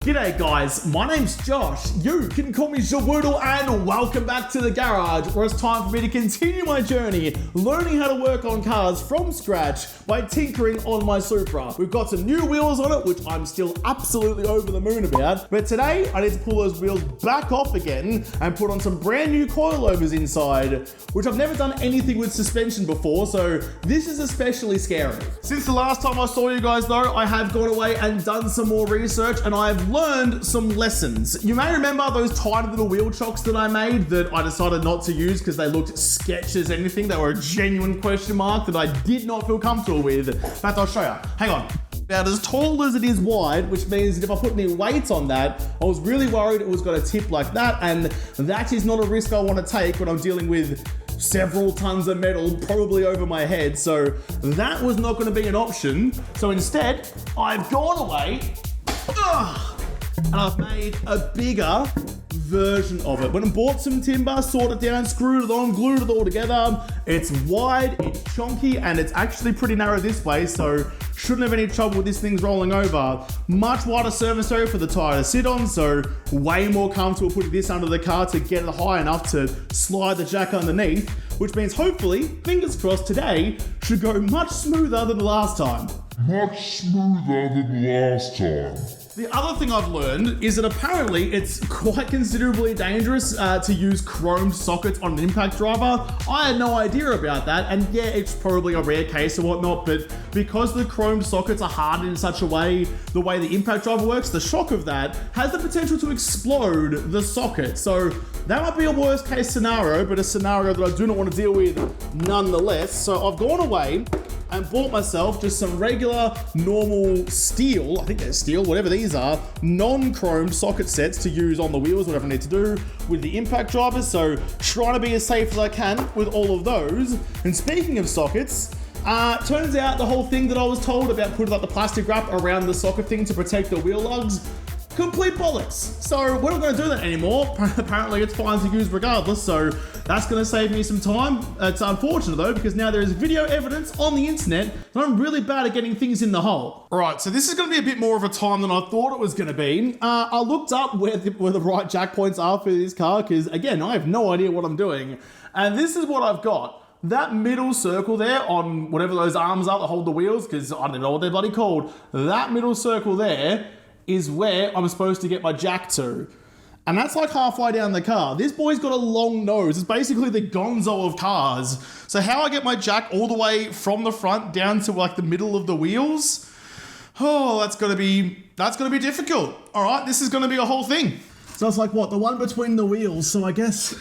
G'day guys, my name's Josh. You can call me JaWoodle and welcome back to the garage where it's time for me to continue my journey learning how to work on cars from scratch by tinkering on my Supra. We've got some new wheels on it, which I'm still absolutely over the moon about, but today I need to pull those wheels back off again and put on some brand new coilovers inside, which I've never done anything with suspension before, so this is especially scary. Since the last time I saw you guys though, I have gone away and done some more research and I've learned some lessons. You may remember those tiny little wheel chocks that I made that I decided not to use because they looked sketch as anything. They were a genuine question mark that I did not feel comfortable with. In fact, I'll show you. Hang on. About as tall as it is wide, which means that if I put any weight on that, I was really worried it was going to tip like that, and that is not a risk I want to take when I'm dealing with several tons of metal probably over my head, so that was not going to be an option. So instead, I've gone away and I've made a bigger version of it. Went and bought some timber, sawed it down, screwed it on, glued it all together. It's wide, it's chunky, and it's actually pretty narrow this way, so shouldn't have any trouble with this thing's rolling over. Much wider surface area for the tyre to sit on, so way more comfortable putting this under the car to get it high enough to slide the jack underneath, which means hopefully, fingers crossed, today should go much smoother than the last time. Much smoother than last time. The other thing I've learned is that apparently it's quite considerably dangerous to use chromed sockets on an impact driver. I had no idea about that, and yeah, it's probably a rare case or whatnot, but because the chromed sockets are hardened in such a way, the way the impact driver works, the shock of that has the potential to explode the socket. So that might be a worst case scenario, but a scenario that I do not want to deal with nonetheless. So I've gone away and bought myself just some regular, normal steel, I think they're steel, whatever these are, non-chromed socket sets to use on the wheels, whatever I need to do with the impact drivers. So trying to be as safe as I can with all of those. And speaking of sockets, turns out the whole thing that I was told about putting like the plastic wrap around the socket thing to protect the wheel lugs, complete bollocks. So we're not going to do that anymore. Apparently it's fine to use regardless, so that's going to save me some time. It's unfortunate though, because now there is video evidence on the internet that I'm really bad at getting things in the hole. Alright, so this is going to be a bit more of a time than I thought it was going to be. I looked up where the right jack points are for this car, because again, I have no idea what I'm doing. And this is what I've got. That middle circle there on whatever those arms are that hold the wheels, because I don't know what they're bloody called. That middle circle there is where I'm supposed to get my jack to. And that's like halfway down the car. This boy's got a long nose. It's basically the gonzo of cars. So how I get my jack all the way from the front down to like the middle of the wheels? Oh, that's gonna be difficult. All right, this is gonna be a whole thing. So it's like what, the one between the wheels. So I guess,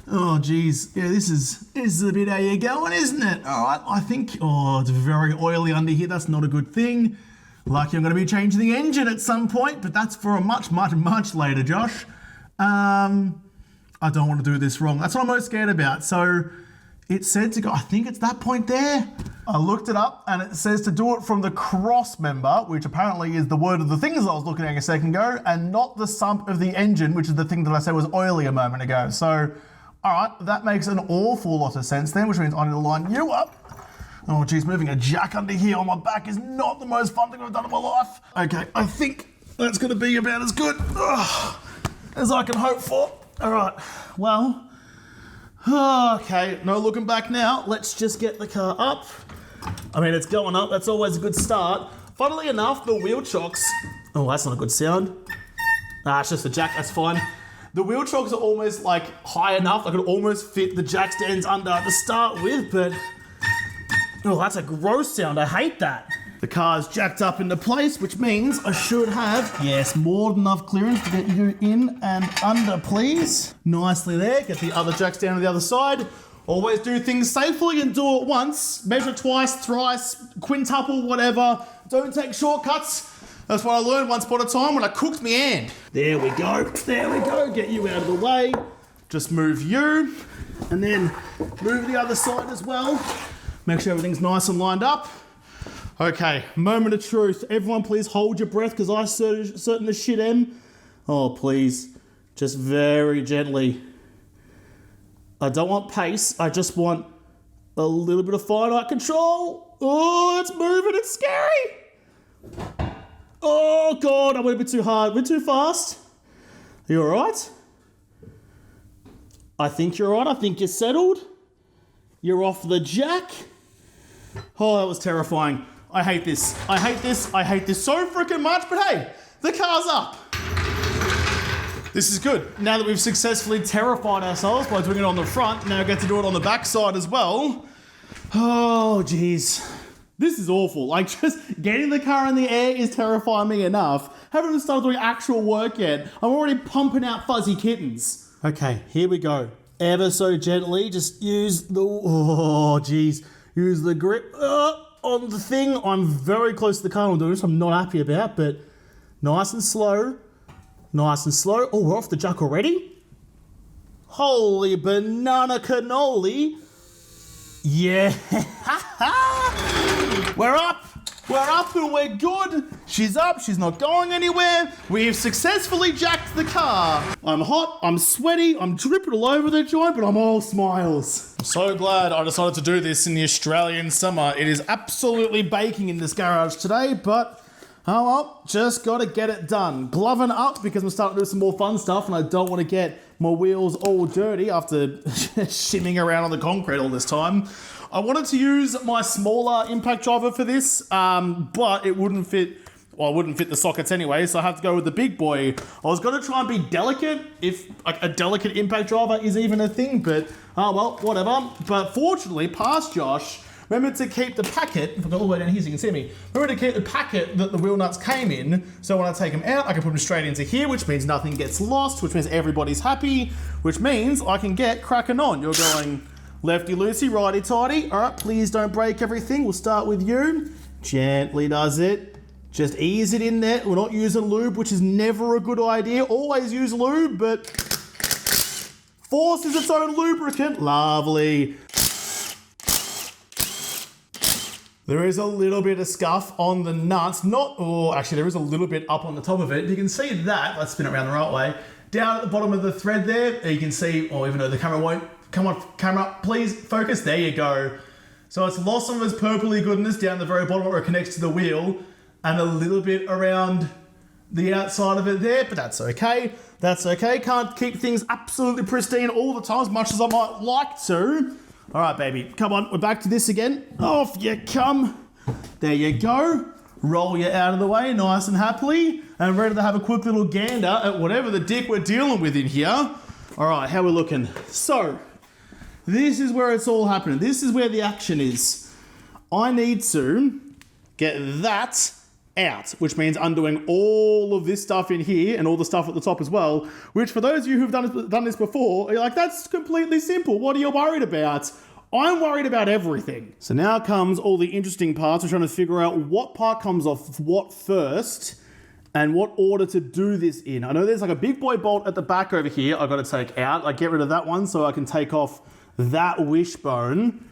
oh geez, yeah, this is a bit how you're going, isn't it? All right, I think, oh, it's very oily under here. That's not a good thing. Lucky I'm going to be changing the engine at some point, but that's for a much later, Josh. I don't want to do this wrong. That's what I'm most scared about. So it said to go, I think it's that point there. I looked it up and it says to do it from the cross member, which apparently is the word of the things I was looking at a second ago, and not the sump of the engine, which is the thing that I said was oily a moment ago. So, all right, that makes an awful lot of sense then, which means I need to line you up. Oh geez, moving a jack under here on my back is not the most fun thing I've done in my life. Okay, I think that's gonna be about as good as I can hope for. All right, well, okay, no looking back now. Let's just get the car up. I mean, it's going up, that's always a good start. Funnily enough, the wheel chocks, oh, that's not a good sound. It's just the jack, that's fine. The wheel chocks are almost like high enough, I could almost fit the jack stands under to start with, but oh, that's a gross sound. I hate that. The car's jacked up into place, which means I should have, yes, more than enough clearance to get you in and under, please. Nicely there. Get the other jacks down to the other side. Always do things safely and do it once. Measure twice, thrice, quintuple, whatever. Don't take shortcuts. That's what I learned once upon a time when I cooked me hand. There we go. There we go. Get you out of the way. Just move you. And then move the other side as well. Make sure everything's nice and lined up. Okay, moment of truth. Everyone please hold your breath because I certain as shit am. Oh, please. Just very gently. I don't want pace. I just want a little bit of finite control. Oh, it's moving. It's scary. Oh God, I went a bit too hard, a bit too fast. Are you all right? I think you're all right. I think you're settled. You're off the jack. Oh, that was terrifying. I hate this. I hate this. I hate this so freaking much, but hey, the car's up. This is good. Now that we've successfully terrified ourselves by doing it on the front, now I get to do it on the back side as well. Oh, geez. This is awful. Like, just getting the car in the air is terrifying me enough. Haven't even started doing actual work yet. I'm already pumping out fuzzy kittens. Okay, here we go. Ever so gently, just use the, oh, geez. Use the grip on the thing. I'm very close to the car I'm doing, so I'm not happy about, but nice and slow. Nice and slow. Oh, we're off the jack already? Holy banana cannoli. Yeah. We're up. We're up and we're good. She's up. She's not going anywhere. We've successfully jacked the car. I'm hot. I'm sweaty. I'm dripping all over the joint, but I'm all smiles. I'm so glad I decided to do this in the Australian summer. It is absolutely baking in this garage today, but oh well, just got to get it done. Gloving up because I'm starting to do some more fun stuff and I don't want to get my wheels all dirty after shimming around on the concrete all this time. I wanted to use my smaller impact driver for this, but it wouldn't fit, well, it wouldn't fit the sockets anyway, so I have to go with the big boy. I was going to try and be delicate, if like a delicate impact driver is even a thing, but well, whatever. But fortunately, past Josh, remember to keep the packet, if I go all the way down here so you can see me, remember to keep the packet that the wheel nuts came in, so when I take them out, I can put them straight into here, which means nothing gets lost, which means everybody's happy, which means I can get cracking on. You're going lefty loosey, righty tighty. All right, please don't break everything. We'll start with you. Gently does it. Just ease it in there. We're not using lube, which is never a good idea. Always use lube, but force is its own lubricant. Lovely. There is a little bit of scuff on the nuts. Not, oh, actually there is a little bit up on the top of it. You can see that, let's spin it around the right way. Down at the bottom of the thread there, you can see, oh, even though the camera won't, come on, camera, please focus. There you go. So it's lost some of its purpley goodness down the very bottom where it connects to the wheel and a little bit around the outside of it there, but that's okay. That's okay. Can't keep things absolutely pristine all the time as much as I might like to. All right, baby, come on. We're back to this again. Off you come. There you go. Roll you out of the way nice and happily and ready to have a quick little gander at whatever the dick we're dealing with in here. All right, how we looking? So, this is where it's all happening. This is where the action is. I need to get that out, which means undoing all of this stuff in here and all the stuff at the top as well, which for those of you who've done this before, you're like, that's completely simple. What are you worried about? I'm worried about everything. So now comes all the interesting parts. We're trying to figure out what part comes off what first and what order to do this in. I know there's like a big boy bolt at the back over here I've got to take out. I get rid of that one so I can take off that wishbone.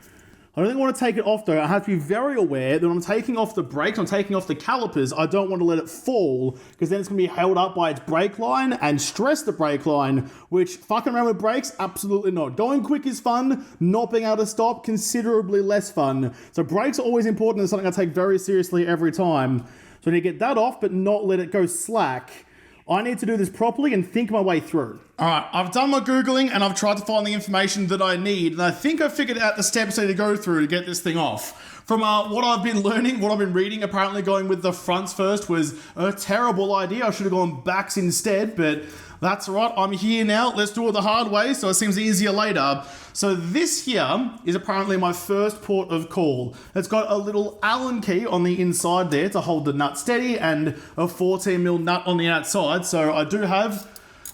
I don't think I want to take it off though. I have to be very aware that when I'm taking off the brakes, I'm taking off the calipers, I don't want to let it fall because then it's going to be held up by its brake line and stress the brake line, which fucking around with brakes, absolutely not. Going quick is fun, not being able to stop, considerably less fun. So brakes are always important and something I take very seriously every time. So I need to get that off, but not let it go slack. I need to do this properly and think my way through. All right, I've done my Googling and I've tried to find the information that I need. And I think I figured out the steps I need to go through to get this thing off. From what I've been learning, what I've been reading, apparently going with the fronts first was a terrible idea. I should have gone backs instead, but that's all right. I'm here now. Let's do it the hard way so it seems easier later. So this here is apparently my first port of call. It's got a little Allen key on the inside there to hold the nut steady and a 14mm nut on the outside. So I do have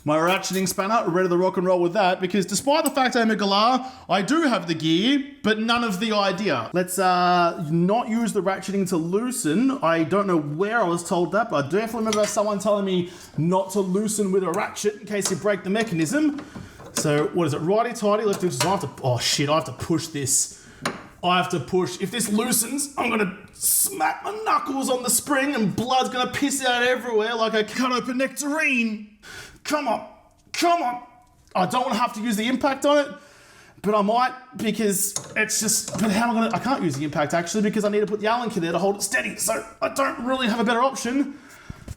my ratcheting spanner ready to rock and roll with that because despite the fact I'm a galah, I do have the gear, but none of the idea. Let's not use the ratcheting to loosen. I don't know where I was told that, but I definitely remember someone telling me not to loosen with a ratchet in case you break the mechanism. So what is it? Righty tighty, lefty loosey. I have to, oh shit, I have to push this. I have to push. If this loosens, I'm gonna smack my knuckles on the spring and blood's gonna piss out everywhere like a cut open nectarine. Come on, come on. I don't want to have to use the impact on it, but I might because it's just, but how am I gonna, I can't use the impact actually because I need to put the Allen key there to hold it steady. So I don't really have a better option.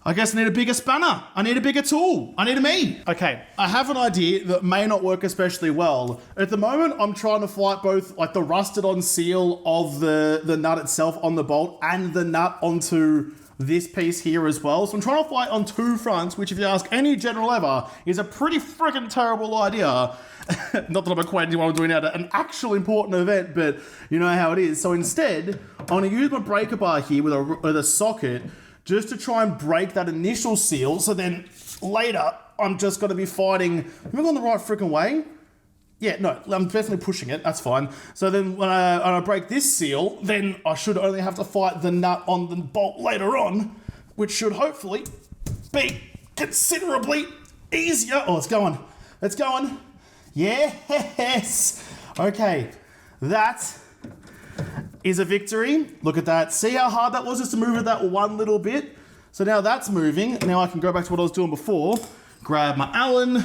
I guess I need a bigger spanner. I need a bigger tool. I need a me. Okay, I have an idea that may not work especially well. At the moment, I'm trying to fight both like the rusted on seal of the nut itself on the bolt and the nut onto this piece here as well. So I'm trying to fight on two fronts, which if you ask any general ever, is a pretty freaking terrible idea. Not that I'm acquainted what I'm doing at an actual important event, but you know how it is. So instead, I'm going to use my breaker bar here with a socket just to try and break that initial seal. So then later, I'm just going to be fighting. Am I going the right freaking way? Yeah, no, I'm definitely pushing it. That's fine. So then when I break this seal, then I should only have to fight the nut on the bolt later on, which should hopefully be considerably easier. Oh, it's going. It's going. Yes. Okay, that is a victory. Look at that. See how hard that was just to move it that one little bit? So now that's moving. Now I can go back to what I was doing before. Grab my Allen.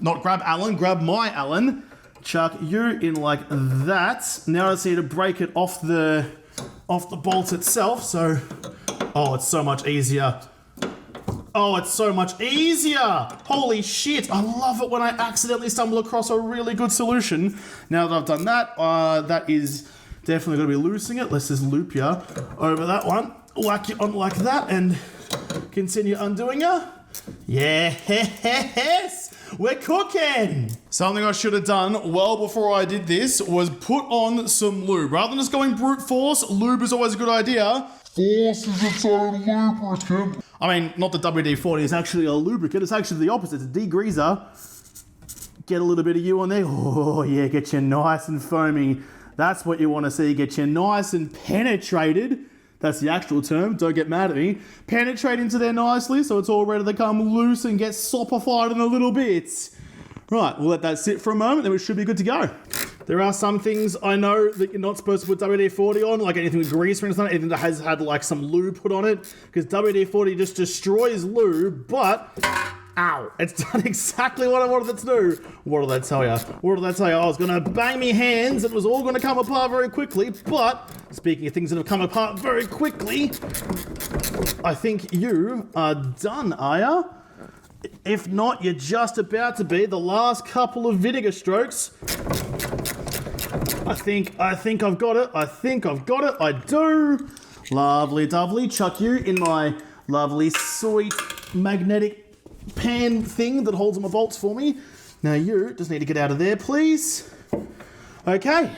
Not grab Allen, grab my Allen. Chuck you in like that. Now I just need to break it off the bolt itself. So, oh, it's so much easier. Oh, it's so much easier. Holy shit. I love it when I accidentally stumble across a really good solution. Now that I've done that, that is definitely going to be loosening it. Let's just loop you over that one. Whack you on like that and continue undoing you. Yes. We're cooking! Something I should have done well before I did this was put on some lube. Rather than just going brute force, lube is always a good idea. Force is its own lubricant. I mean, not the WD-40 is actually a lubricant. It's actually the opposite. It's a degreaser. Get a little bit of you on there. Oh, yeah, get you nice and foamy. That's what you want to see. Get you nice and penetrated. That's the actual term. Don't get mad at me. Penetrate into there nicely so it's all ready to come loose and get sopified in a little bit. Right, we'll let that sit for a moment, then we should be good to go. There are some things I know that you're not supposed to put WD-40 on, like anything with grease or anything, anything that has had like some lube put on it, because WD-40 just destroys lube, but ow, it's done exactly what I wanted it to do. What did that tell you? What did that tell you? I was going to bang me hands, it was all going to come apart very quickly, but speaking of things that have come apart very quickly, I think you are done, are ya? If not, you're just about to be. The last couple of vinegar strokes. I think I've got it. I do. Lovely, lovely. Chuck you in my lovely, sweet magnetic pan thing that holds my bolts for me. Now you just need to get out of there, please. Okay.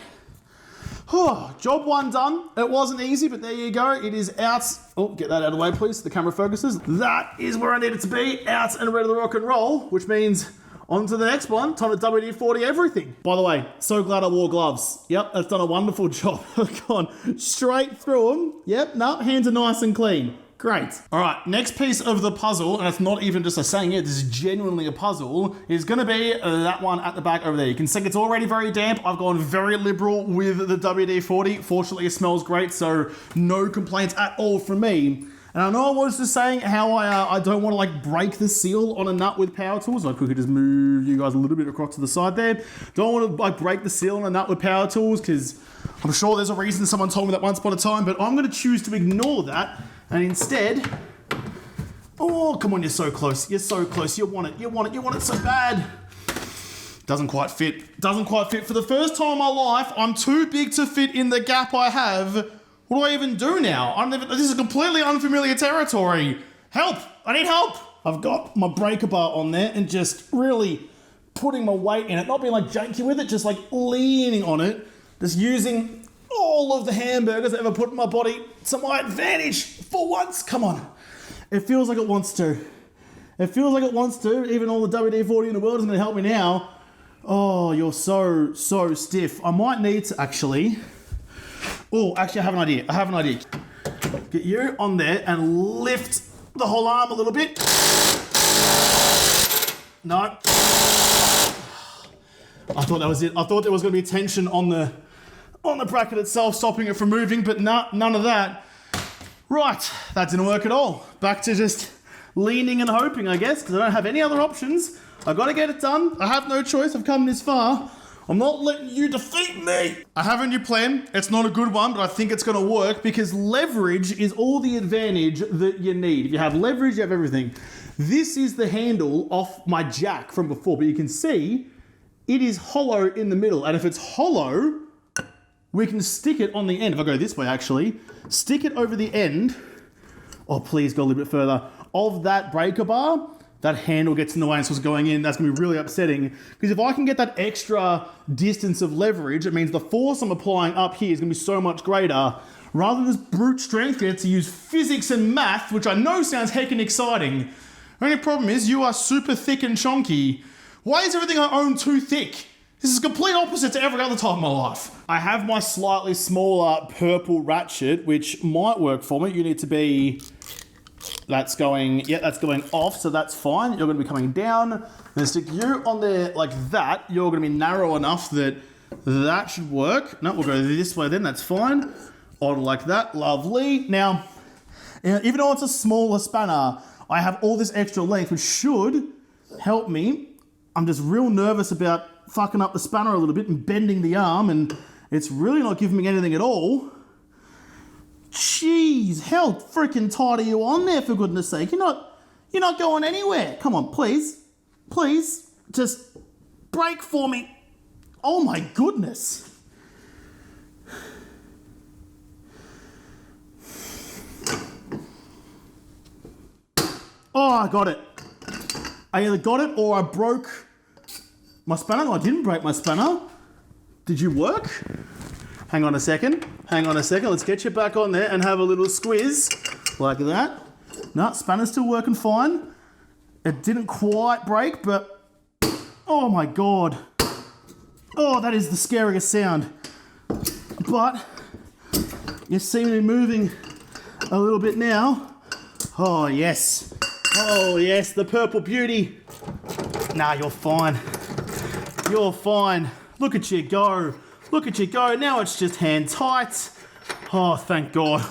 Oh, job one done. It wasn't easy, but there you go. It is out. Oh, get that out of the way, please. The camera focuses. That is where I need it to be. Out and ready to rock and roll, which means on to the next one. Time to WD-40 everything. By the way, so glad I wore gloves. Yep, that's done a wonderful job. Gone straight through them. Yep, no, hands are nice and clean. Great. All right, next piece of the puzzle, and it's not even just a saying it, this is genuinely a puzzle, is going to be that one at the back over there. You can see it's already very damp. I've gone very liberal with the WD-40. Fortunately, it smells great, so no complaints at all from me. And I know I was just saying how I don't want to like break the seal on a nut with power tools. I could just move you guys a little bit across to the side there. Don't want to like break the seal on a nut with power tools because I'm sure there's a reason someone told me that once upon a time, but I'm going to choose to ignore that. And instead, oh, come on, you're so close. You're so close. You want it so bad. Doesn't quite fit. Doesn't quite fit. For the first time in my life, I'm too big to fit in the gap I have. What do I even do now? This is completely unfamiliar territory. Help! I need help! I've got my breaker bar on there and just really putting my weight in it. Not being like janky with it, just like leaning on it. Just using all of the hamburgers I've ever put in my body to my advantage for once. Come on. It feels like it wants to. It feels like it wants to. Even all the WD-40 in the world isn't going to help me now. Oh, you're so stiff. I might need to actually... Oh, actually, I have an idea. Get you on there and lift the whole arm a little bit. No. I thought that was it. I thought there was going to be tension on the bracket itself, stopping it from moving, but none of that. Right, that didn't work at all. Back to just leaning and hoping, I guess, because I don't have any other options. I've got to get it done. I have no choice. I've come this far. I'm not letting you defeat me. I have a new plan. It's not a good one, but I think it's gonna work because leverage is all the advantage that you need. If you have leverage, you have everything. This is the handle off my jack from before, but you can see it is hollow in the middle. And if it's hollow, we can stick it on the end. If I go this way, actually, stick it over the end. Oh, please go a little bit further. Of that breaker bar, that handle gets in the way and so it's going in. That's gonna be really upsetting. Because if I can get that extra distance of leverage, it means the force I'm applying up here is gonna be so much greater. Rather than this brute strength, you get to use physics and math, which I know sounds heckin' exciting. The only problem is you are super thick and chunky. Why is everything I own too thick? This is complete opposite to every other time in my life. I have my slightly smaller purple ratchet, which might work for me. You need to be, that's going off, so that's fine. You're gonna be coming down. Then stick you on there like that. You're gonna be narrow enough that that should work. No, we'll go this way then, that's fine. On like that, lovely. Now, even though it's a smaller spanner, I have all this extra length, which should help me. I'm just real nervous about fucking up the spanner a little bit and bending the arm, and it's really not giving me anything at all. Jeez, how freaking tight are you on there, for goodness sake? You're not going anywhere. Come on, please, just brake for me. Oh my goodness. Oh, I got it. I either got it or I broke my spanner. No, I didn't break my spanner. Did you work? Hang on a second. Let's get you back on there and have a little squeeze like that. No, spanner's still working fine. It didn't quite break, but oh my God. Oh, that is the scariest sound. But you seem to be moving a little bit now. Oh yes. Oh yes, the purple beauty. Nah, you're fine. You're fine. Look at you go. Look at you go. Now it's just hand tight. Oh, thank God.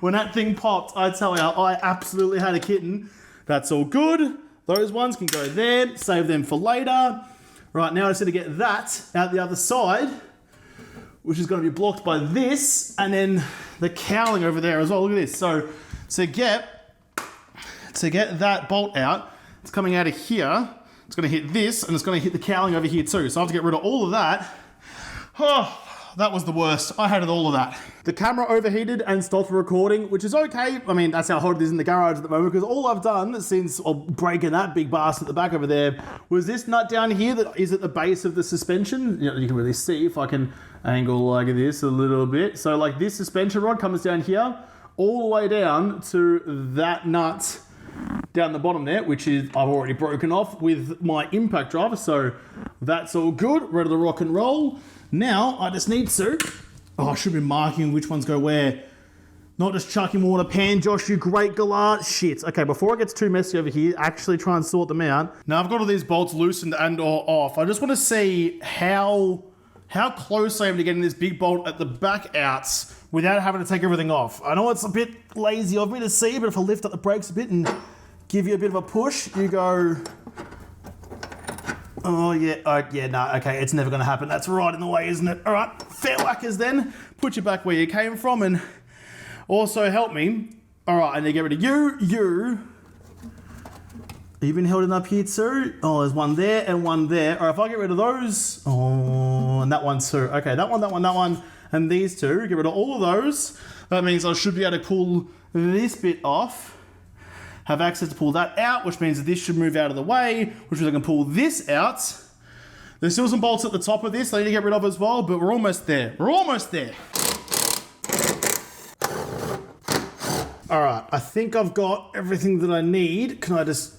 when that thing popped, I tell you, I absolutely had a kitten. That's all good. Those ones can go there. Save them for later. Right, now I just need to get that out the other side, which is going to be blocked by this, and then the cowling over there as well. Look at this. So to get that bolt out, it's coming out of here. It's going to hit this, and it's going to hit the cowling over here too. So I have to get rid of all of that. Oh, that was the worst. I hated all of that. The camera overheated and stopped recording, which is okay. I mean, that's how hot it is in the garage at the moment, because all I've done since breaking that big bastard at the back over there was this nut down here that is at the base of the suspension. You know, you can really see if I can angle like this a little bit. So like this suspension rod comes down here, all the way down to that nut down the bottom there, which is I've already broken off with my impact driver. So that's all good, ready to rock and roll. Now I just need to, I should be marking which ones go where. Not just chucking water pan, Josh, you great galah. Shit. Okay, before it gets too messy over here, actually try and sort them out. Now I've got all these bolts loosened and or off. I just want to see how close I am to getting this big bolt at the back out without having to take everything off. I know it's a bit lazy of me to see, but if I lift up the brakes a bit and give you a bit of a push, you go, oh yeah, no, okay, it's never gonna happen. That's right in the way, isn't it? All right, fair whackers then. Put you back where you came from and also help me. All right, I need to get rid of you. You've been held up here too. Oh, there's one there and one there. All right, if I get rid of those, oh, and that one too. Okay, that one, and these two, get rid of all of those. That means I should be able to pull this bit off, have access to pull that out, which means that this should move out of the way, which means I can pull this out. There's still some bolts at the top of this I need to get rid of as well, but we're almost there. All right, I think I've got everything that I need. Can I just,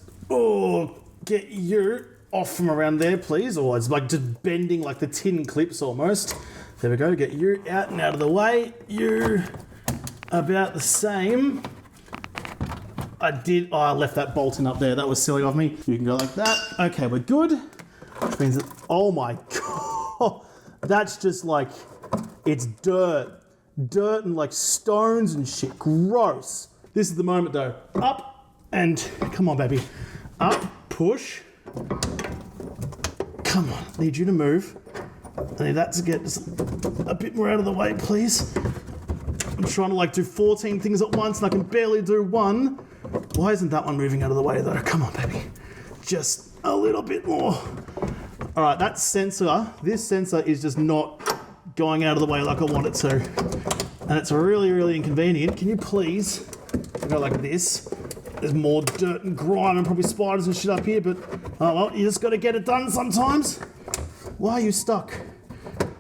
get you off from around there, please? Or it's like just bending like the tin clips almost. There we go, get you out and out of the way. You about the same. I left that bolt in up there. That was silly of me. You can go like that. Okay, we're good. Which means that, oh my God, that's just like, it's dirt and like stones and shit. Gross. This is the moment though. Up and, come on baby. Up, push. Come on, need you to move. I need that to get just a bit more out of the way, please. I'm trying to like do 14 things at once and I can barely do one. Why isn't that one moving out of the way though? Come on, baby. Just a little bit more. All right, that sensor, this sensor is just not going out of the way like I want it to. And it's really, really inconvenient. Can you please go like this? There's more dirt and grime and probably spiders and shit up here, but oh well, you just gotta get it done sometimes. Why are you stuck?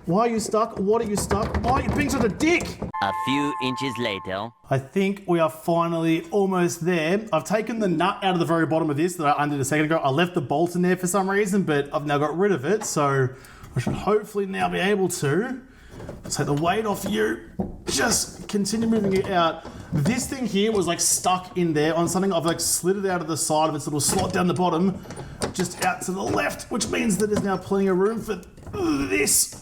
Why are you stuck? What are you stuck? Oh, you're being such a dick! A few inches later. I think we are finally almost there. I've taken the nut out of the very bottom of this that I undid a second ago. I left the bolt in there for some reason, but I've now got rid of it, so I should hopefully now be able to take the weight off you. Just continue moving it out. This thing here was like stuck in there on something. I've like slid it out of the side of its little slot down the bottom, just out to the left, which means that there's now plenty of room for this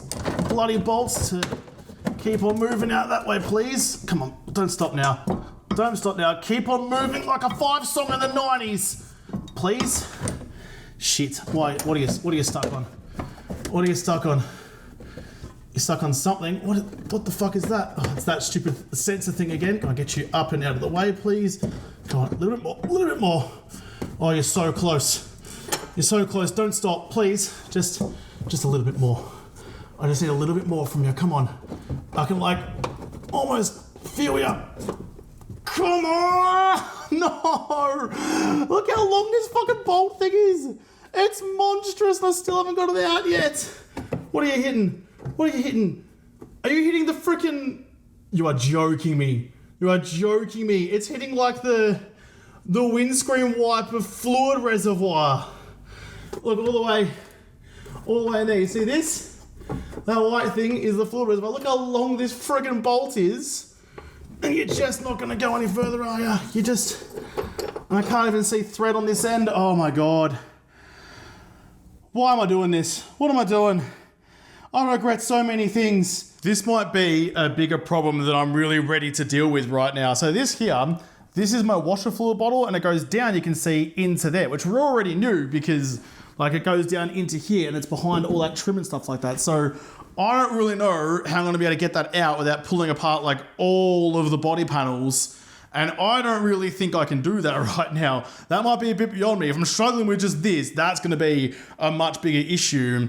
bloody bolts to keep on moving out that way, please. Come on, don't stop now. Don't stop now. Keep on moving like a 5 song in the 90s, please. Shit. Why? What are you stuck on? What are you stuck on? You're stuck on something. What the fuck is that? Oh, it's that stupid sensor thing again. Can I get you up and out of the way, please? Come on, a little bit more, a little bit more. Oh, you're so close. You're so close. Don't stop, please. Just a little bit more. I just need a little bit more from you. Come on. I can like almost feel you. Come on! No! Look how long this fucking bolt thing is. It's monstrous and I still haven't got it out yet. What are you hitting? What are you hitting? Are you hitting the frickin'... You are joking me. You are joking me. It's hitting like the windscreen wiper fluid reservoir. Look all the way in there. You see this? That white thing is the fluid reservoir. Look how long this friggin' bolt is. And you're just not gonna go any further, are you? You just... And I can't even see thread on this end. Oh my God. Why am I doing this? What am I doing? I regret so many things. This might be a bigger problem that I'm really ready to deal with right now. So this here, this is my washer fluid bottle and it goes down, you can see, into there, which we already knew because like it goes down into here and it's behind all that trim and stuff like that. So I don't really know how I'm gonna be able to get that out without pulling apart like all of the body panels. And I don't really think I can do that right now. That might be a bit beyond me. If I'm struggling with just this, that's gonna be a much bigger issue.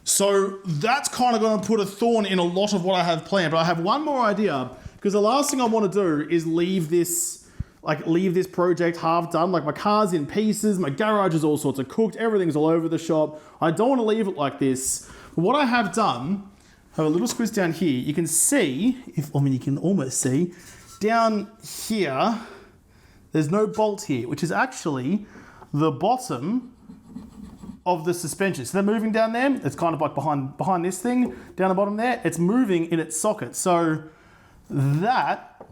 So that's kind of going to put a thorn in a lot of what I have planned. But I have one more idea, because the last thing I want to do is leave this project half done. Like my car's in pieces, my garage is all sorts of cooked, everything's all over the shop. I don't want to leave it like this. But what I have done, I have a little squeeze down here. You can see, you can almost see, down here, there's no bolt here, which is actually the bottom of the suspension. So they're moving down there. It's kind of like behind this thing, down the bottom there. It's moving in its socket. So that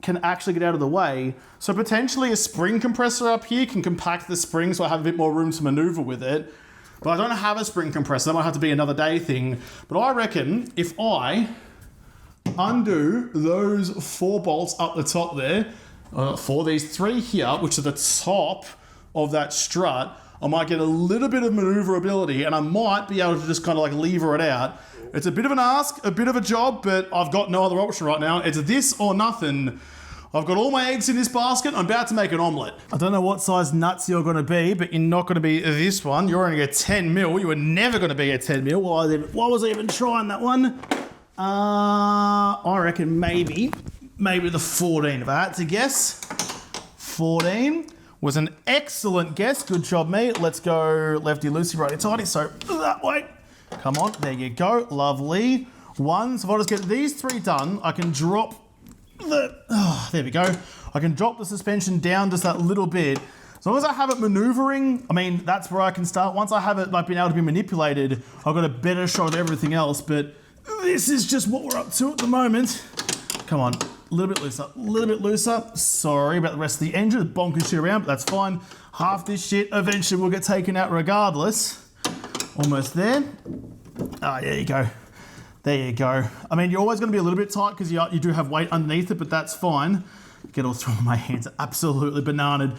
can actually get out of the way. So potentially a spring compressor up here can compact the spring so I have a bit more room to maneuver with it. But I don't have a spring compressor. That might have to be another day thing. But I reckon if I undo those 4 bolts up the top there, for these 3 here, which are the top of that strut, I might get a little bit of maneuverability and I might be able to just kind of like lever it out. It's a bit of an ask, a bit of a job, but I've got no other option right now. It's this or nothing. I've got all my eggs in this basket. I'm about to make an omelette. I don't know what size nuts you're gonna be, but you're not gonna be this one. You're only a 10 mil. You were never gonna be a 10 mil. Why was I even trying that one? I reckon maybe the 14. If I had to guess, 14. Was an excellent guess. Good job, mate. Let's go lefty loosey, righty tighty. So that way. Come on, there you go. Lovely. 1. So if I just get these 3 done, I can drop there we go. I can drop the suspension down just that little bit. As long as I have it maneuvering, I mean, that's where I can start. Once I have it like being able to be manipulated, I've got a better shot of everything else. But this is just what we're up to at the moment. Come on. A little bit looser, a little bit looser. Sorry about the rest of the engine. The bonkers shit around, but that's fine. Half this shit eventually will get taken out regardless. Almost there. Ah, there you go. There you go. I mean, you're always going to be a little bit tight because you do have weight underneath it, but that's fine. Get all 3 of my hands absolutely bananaed.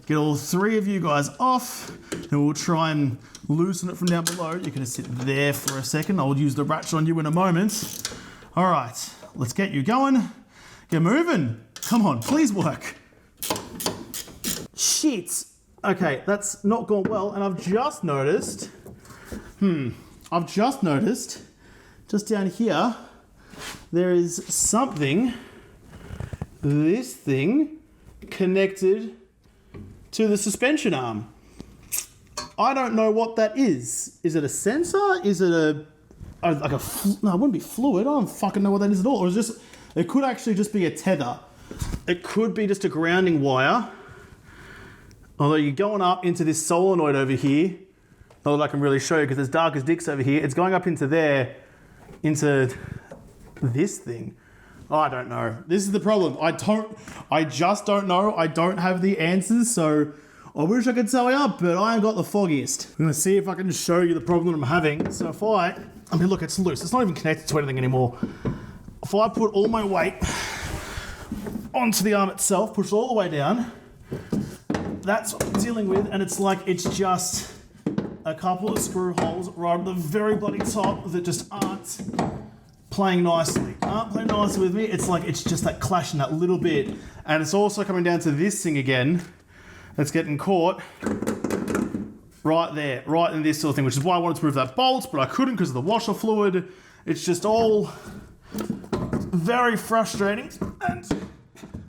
Get all 3 of you guys off. And we'll try and loosen it from down below. You're gonna sit there for a second. I'll use the ratchet on you in a moment. All right, let's get you going. Get moving. Come on, please work. Shit. Okay, that's not gone well. And I've just noticed, just down here, there is something, this thing, connected to the suspension arm. I don't know what that is. Is it a sensor? Is it no, it wouldn't be fluid. I don't fucking know what that is at all. Or is just, it could actually just be a tether. It could be just a grounding wire. Although you're going up into this solenoid over here, not that I can really show you because it's dark as dicks over here. It's going up into there, into this thing. I don't know. This is the problem. I just don't know. I don't have the answers, so I wish I could tell you, but I ain't got the foggiest. I'm gonna see if I can show you the problem I'm having. So if I mean, look, it's loose. It's not even connected to anything anymore. If I put all my weight onto the arm itself, push it all the way down, that's what I'm dealing with, and it's like it's just a couple of screw holes right at the very bloody top that just aren't playing nicely. Aren't playing nicely with me. It's like it's just that clashing that little bit, and it's also coming down to this thing again that's getting caught right there, right in this sort of thing, which is why I wanted to remove that bolt, but I couldn't because of the washer fluid. It's just all very frustrating and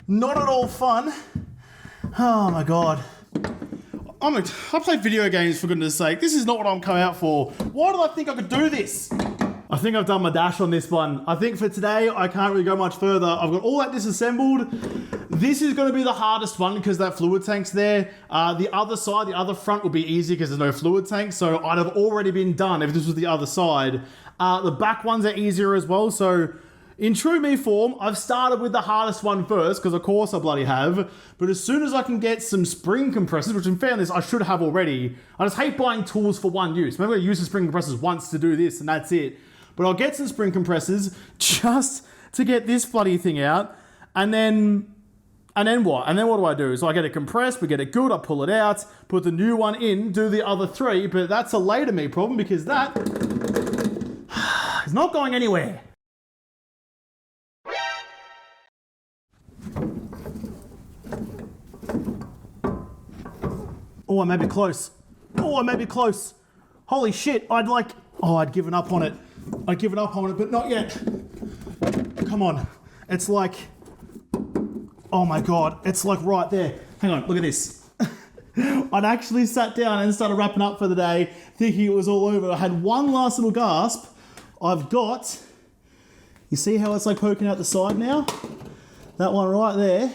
not at all fun. Oh my god. I play video games, for goodness sake. This is not what I'm coming out for. Why did I think I could do this? I think I've done my dash on this one. I think for today, I can't really go much further. I've got all that disassembled. This is going to be the hardest one because that fluid tank's there. The other side, the other front will be easy because there's no fluid tank. So I'd have already been done if this was the other side. The back ones are easier as well. So in true me form, I've started with the hardest one first, because of course I bloody have. But as soon as I can get some spring compressors, which in fairness I should have already, I just hate buying tools for one use. Maybe I use the spring compressors once to do this and that's it. But I'll get some spring compressors just to get this bloody thing out. And then what? And then what do I do? So I get it compressed, we get it good, I pull it out, put the new one in, do the other three. But that's a later me problem because that is not going anywhere. Oh, I may be close. Oh, I may be close. Holy shit, I'd given up on it. I'd given up on it, but not yet. Come on. It's like, oh my God, it's like right there. Hang on, look at this. I'd actually sat down and started wrapping up for the day, thinking it was all over. I had one last little gasp. I've got, you see how it's like poking out the side now? That one right there.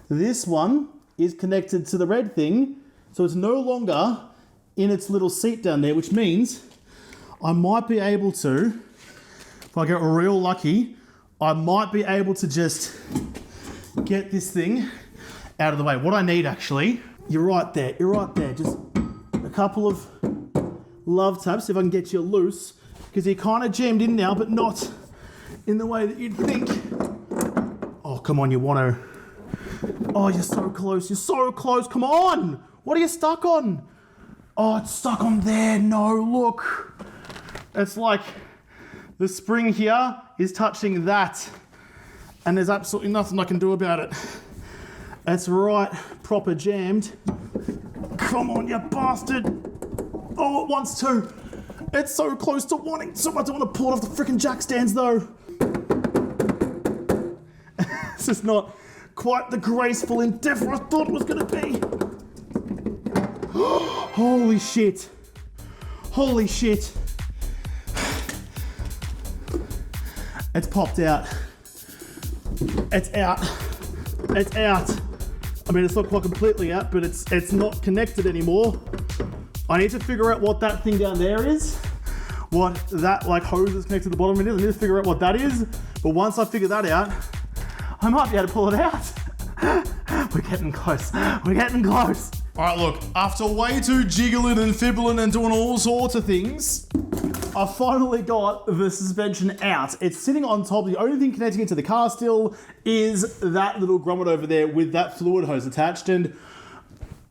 This one is connected to the red thing, so it's no longer in its little seat down there, which means I might be able to, if I get real lucky, I might be able to just get this thing out of the way. What I need actually, you're right there, just a couple of love taps, if I can get you loose, because you're kind of jammed in now, but not in the way that you'd think. Oh, come on, you want to. Oh, you're so close, come on! What are you stuck on? Oh, it's stuck on there, no, look. It's like the spring here is touching that, and there's absolutely nothing I can do about it. It's right, proper jammed. Come on, you bastard! Oh, it wants to. It's so close to wanting to. I don't want to pull it off the freaking jack stands though. This is not quite the graceful endeavor I thought it was going to be. Holy shit. Holy shit. It's popped out. It's out. It's out. I mean, it's not quite completely out, but it's not connected anymore. I need to figure out what that thing down there is. What that like hose is connected to the bottom of it is. I need to figure out what that is. But once I figure that out, I might be able to pull it out. We're getting close. We're getting close. All right, look, after way too jiggling and fibbling and doing all sorts of things, I finally got the suspension out. It's sitting on top. The only thing connecting it to the car still is that little grommet over there with that fluid hose attached. And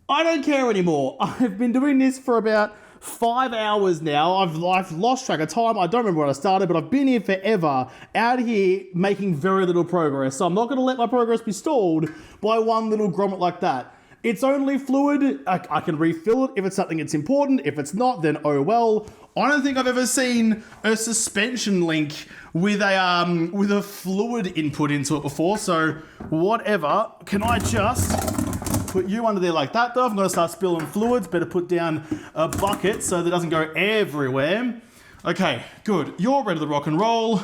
I don't care anymore. I've been doing this for about 5 hours now. I've lost track of time. I don't remember when I started, but I've been here forever, out here making very little progress. So I'm not going to let my progress be stalled by one little grommet like that. It's only fluid. I can refill it if it's something that's important. If it's not, then oh well. I don't think I've ever seen a suspension link with a fluid input into it before. So whatever. Can I just put you under there like that though? I'm going to start spilling fluids. Better put down a bucket so that it doesn't go everywhere. Okay, good. You're ready to rock and roll.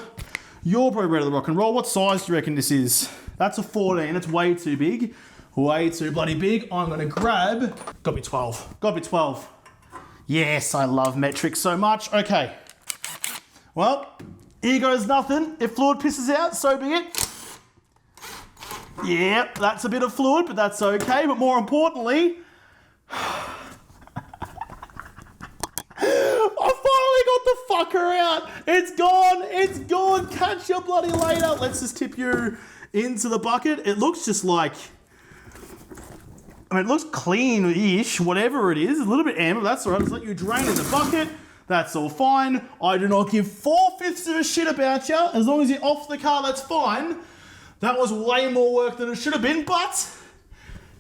You're probably ready to rock and roll. What size do you reckon this is? That's a 14. It's way too big. Way too bloody big. I'm going to grab... Gotta be 12. Gotta be 12. Yes, I love metrics so much. Okay. Well, here goes nothing. If fluid pisses out, so be it. Yep, that's a bit of fluid, but that's okay. But more importantly... I finally got the fucker out. It's gone. It's gone. Catch you bloody later. Let's just tip you into the bucket. It looks just like... I mean, it looks clean-ish, whatever it is. A little bit amber, that's all right. Just let you drain in the bucket. That's all fine. I do not give 4/5 of a shit about you. As long as you're off the car, that's fine. That was way more work than it should have been, but...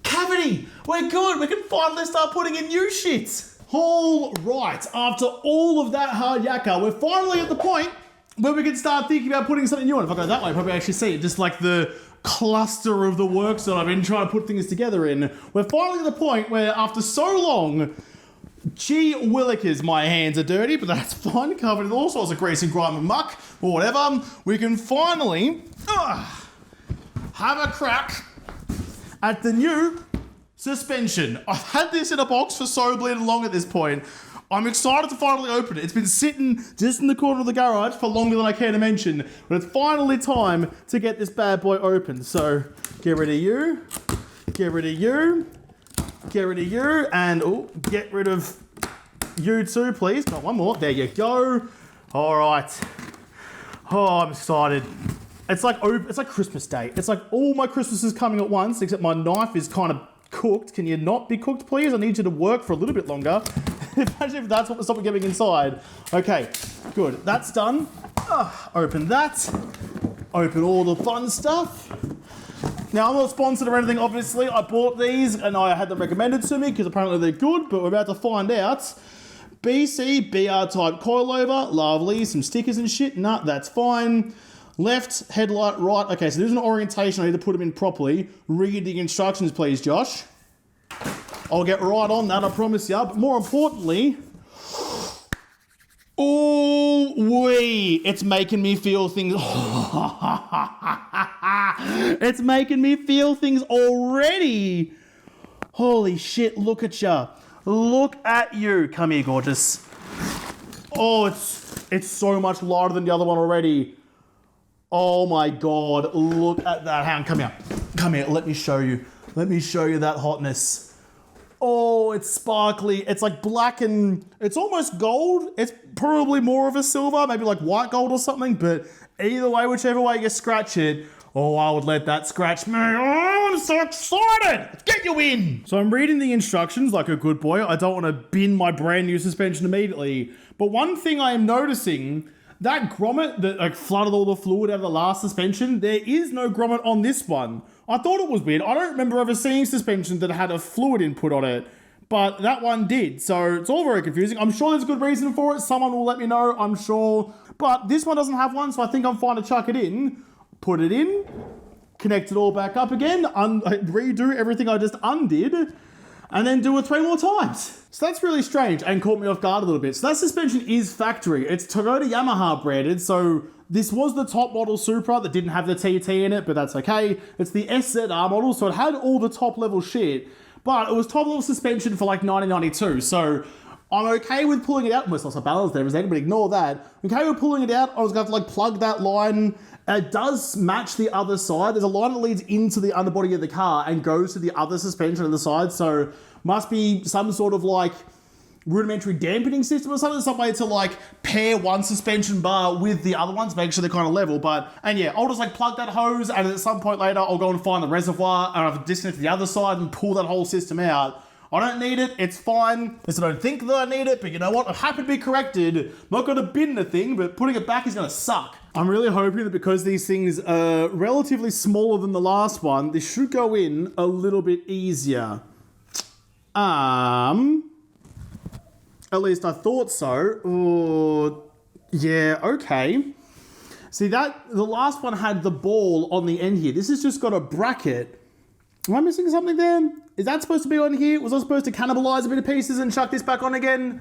Cavity! We're good. We can finally start putting in new shit. All right. After all of that hard yakka, we're finally at the point where we can start thinking about putting something new on. If I go that way, probably actually see it. Just like the cluster of the works that I've been trying to put things together in. We're finally at the point where after so long, gee willikers, my hands are dirty, but that's fine, covered in all sorts of grease and grime and muck, or whatever, we can finally have a crack at the new suspension. I've had this in a box for so bleeding long at this point. I'm excited to finally open it. It's been sitting just in the corner of the garage for longer than I care to mention, but it's finally time to get this bad boy open. So get rid of you, get rid of you, get rid of you, and get rid of you too, please. Got one more. There you go. All right. Oh, I'm excited. It's like Christmas Day. It's like all my Christmases coming at once, except my knife is kind of cooked. Can you not be cooked, please? I need you to work for a little bit longer. Imagine if that's what will stop me getting inside. Okay, good. That's done. Open that. Open all the fun stuff. Now, I'm not sponsored or anything, obviously. I bought these and I had them recommended to me because apparently they're good, but we're about to find out. BC, BR type coilover. Lovely. Some stickers and shit. Nah, that's fine. Left, headlight, right. Okay, so there's an orientation. I need to put them in properly. Read the instructions, please, Josh. I'll get right on that, I promise you. But more importantly, it's making me feel things. It's making me feel things already. Holy shit, look at ya. Look at you. Come here, gorgeous. Oh, it's so much lighter than the other one already. Oh my God, look at that. Hang on, come here. Come here, let me show you. Let me show you that hotness. Oh, it's sparkly. It's like black and it's almost gold. It's probably more of a silver, maybe like white gold or something, but either way, whichever way you scratch it, oh, I would let that scratch me. Oh, I'm so excited. Let's get you in. So I'm reading the instructions like a good boy. I don't want to bin my brand new suspension immediately. But one thing I am noticing, that grommet that like flooded all the fluid out of the last suspension, there is no grommet on this one. I thought it was weird. I don't remember ever seeing suspension that had a fluid input on it, but that one did. So it's all very confusing. I'm sure there's a good reason for it. Someone will let me know, I'm sure. But this one doesn't have one, so I think I'm fine to chuck it in. Put it in, connect it all back up again, redo everything I just undid, and then do it 3 more times. So that's really strange and caught me off guard a little bit. So that suspension is factory. It's Toyota Yamaha branded, so this was the top model Supra that didn't have the TT in it, but that's okay. It's the SZR model, so it had all the top level shit, but it was top level suspension for like 1992, so I'm okay with pulling it out. Almost lost my balance there, but ignore that. I'm okay with pulling it out. I was going to have to like plug that line. It does match the other side. There's a line that leads into the underbody of the car and goes to the other suspension on the side, so must be some sort of like rudimentary dampening system or something, some way to like pair one suspension bar with the other ones, make sure they're kind of level. And yeah, I'll just like plug that hose and at some point later I'll go and find the reservoir and I've disconnected the other side and pull that whole system out. I don't need it, it's fine. At least I don't think that I need it, but you know what? I'm happy to be corrected. I'm not gonna bin the thing, but putting it back is gonna suck. I'm really hoping that because these things are relatively smaller than the last one, this should go in a little bit easier. At least I thought so. Oh, yeah, okay. See that, the last one had the ball on the end here. This has just got a bracket. Am I missing something there? Is that supposed to be on here? Was I supposed to cannibalize a bit of pieces and chuck this back on again?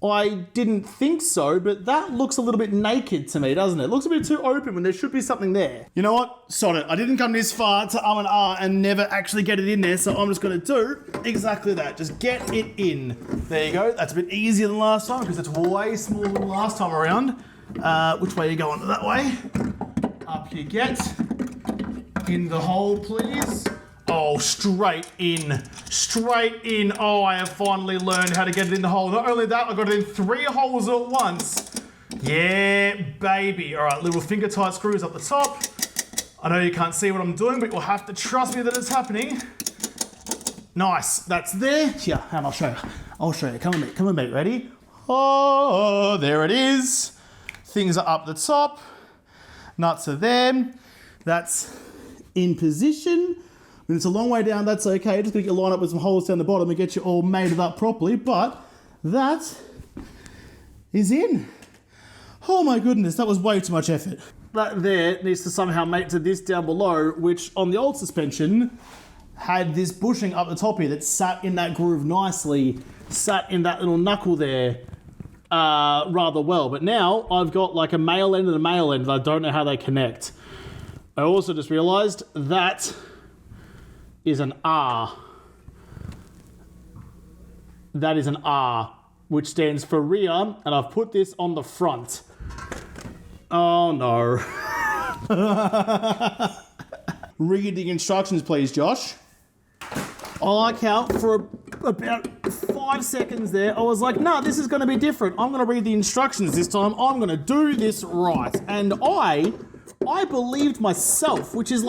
I didn't think so, but that looks a little bit naked to me, doesn't it? It looks a bit too open when there should be something there. You know what? Sod it. I didn't come this far to and ah and never actually get it in there, so I'm just going to do exactly that. Just get it in. There you go. That's a bit easier than last time because it's way smaller than last time around. Which way are you going? That way. Up you get. In the hole, please. Oh, straight in. Straight in. Oh, I have finally learned how to get it in the hole. Not only that, I got it in 3 holes at once. Yeah, baby. All right, little finger tight screws up the top. I know you can't see what I'm doing, but you'll have to trust me that it's happening. Nice. That's there. Yeah, and I'll show you. I'll show you. Come on, mate. Come on, mate. Ready? Oh, there it is. Things are up the top. Nuts are there. That's in position. When it's a long way down, that's okay. Just gonna get you line up with some holes down the bottom and get you all mated up properly, but that is in. Oh my goodness, that was way too much effort. That there needs to somehow mate to this down below, which on the old suspension had this bushing up the top here that sat in that groove nicely, sat in that little knuckle there rather well. But now I've got like a male end and a male end that I don't know how they connect. I also just realized that is an R. That is an R, which stands for rear, and I've put this on the front. Oh no. Read the instructions, please, Josh. I like how for about 5 seconds there, I was like, nah, this is gonna be different. I'm gonna read the instructions this time. I'm gonna do this right. And I believed myself, which is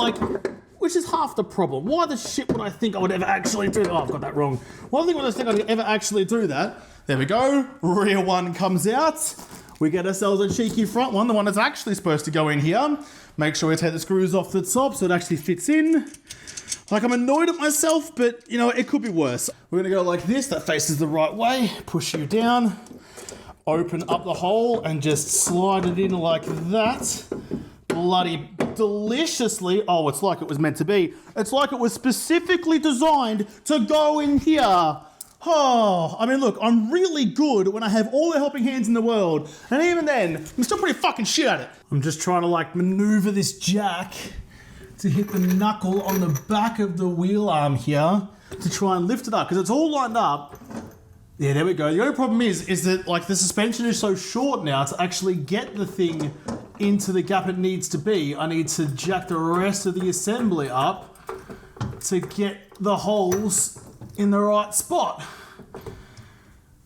half the problem. Why the shit would I think I would ever actually do that? Oh, I've got that wrong. Why do I think I'd ever actually do that? There we go. Rear one comes out. We get ourselves a cheeky front one, the one that's actually supposed to go in here. Make sure we take the screws off the top so it actually fits in. Like, I'm annoyed at myself, but you know, it could be worse. We're gonna go like this. That faces the right way. Push you down. Open up the hole and just slide it in like that. Bloody deliciously. Oh, it's like it was meant to be. It's like it was specifically designed to go in here. Oh, I mean, look, I'm really good when I have all the helping hands in the world. And even then, I'm still pretty fucking shit at it. I'm just trying to like maneuver this jack to hit the knuckle on the back of the wheel arm here to try and lift it up because it's all lined up. Yeah, there we go. The only problem is that like the suspension is so short now to actually get the thing into the gap it needs to be. I need to jack the rest of the assembly up to get the holes in the right spot.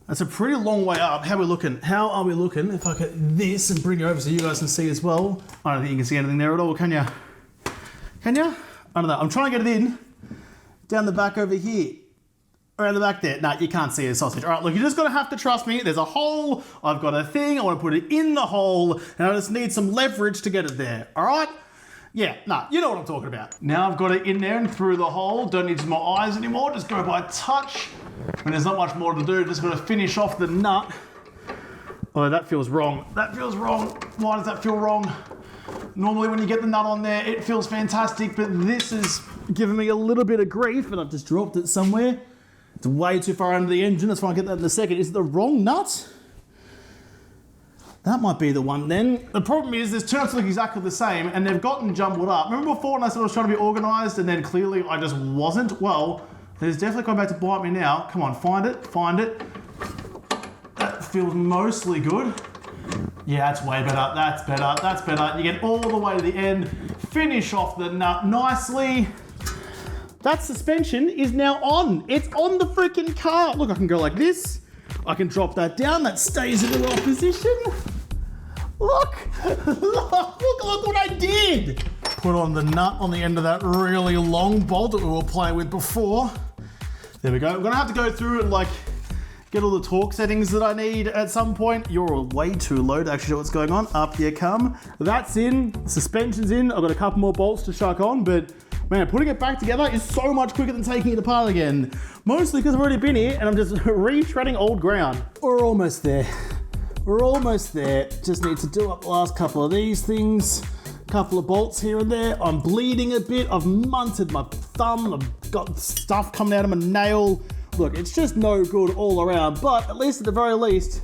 That's a pretty long way up. How are we looking? How are we looking? If I get this and bring it over so you guys can see as well. I don't think you can see anything there at all, can you? Can you? I don't know. I'm trying to get it in down the back over here. Around the back there. No, you can't see a sausage. All right, look, you're just going to have to trust me. There's a hole. I've got a thing. I want to put it in the hole, and I just need some leverage to get it there. All right? Yeah, nah, you know what I'm talking about. Now I've got it in there and through the hole. Don't need my eyes anymore. Just go by touch. And there's not much more to do. Just got to finish off the nut. Oh, that feels wrong. That feels wrong. Why does that feel wrong? Normally when you get the nut on there, it feels fantastic, but this is giving me a little bit of grief, and I've just dropped it somewhere. It's way too far under the engine. That's why I'll get that in a second. Is it the wrong nut? That might be the one then. The problem is there's two nuts look exactly the same and they've gotten jumbled up. Remember before when I said I was trying to be organized and then clearly I just wasn't? Well, there's definitely come back to bite me now. Come on, find it, find it. That feels mostly good. Yeah, that's way better, that's better, that's better. You get all the way to the end, finish off the nut nicely. That suspension is now on. It's on the freaking car. Look, I can go like this. I can drop that down. That stays in the right position. Look, look what I did. Put on the nut on the end of that really long bolt that we were playing with before. There we go. I'm gonna have to go through and like get all the torque settings that I need at some point. You're way too low to actually know what's going on. Up you come. That's in, suspension's in. I've got a couple more bolts to chuck on, but man, putting it back together is so much quicker than taking it apart again. Mostly because I've already been here and I'm just retreading old ground. We're almost there. We're almost there. Just need to do up the last couple of these things. Couple of bolts here and there. I'm bleeding a bit. I've munted my thumb. I've got stuff coming out of my nail. Look, it's just no good all around, but at least at the very least,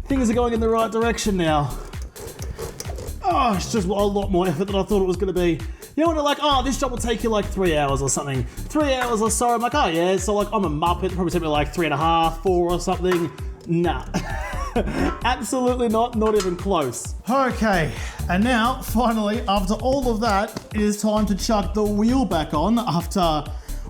things are going in the right direction now. Oh, it's just a lot more effort than I thought it was going to be. You know when they're like, oh, this job will take you like 3 hours or something. 3 hours or so. I'm like, oh yeah, so like I'm a muppet. It'll probably take me like 3.5, 4 or something. Nah. Absolutely not even close. Okay, and now, finally, after all of that, it is time to chuck the wheel back on after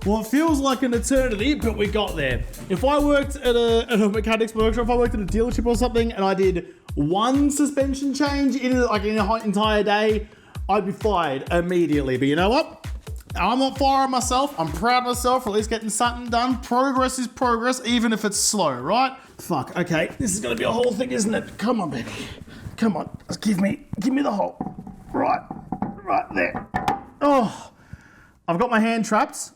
what feels like an eternity, but we got there. If I worked at a mechanic's workshop, if I worked at a dealership or something, and I did one suspension change in an entire day, I'd be fired immediately. But you know what? I'm not firing myself. I'm proud of myself for at least getting something done. Progress is progress, even if it's slow, right? Fuck, okay. This is gonna be a whole thing, isn't it? Come on, baby. Come on. Just give me the hole. Right there. Oh, I've got my hand trapped.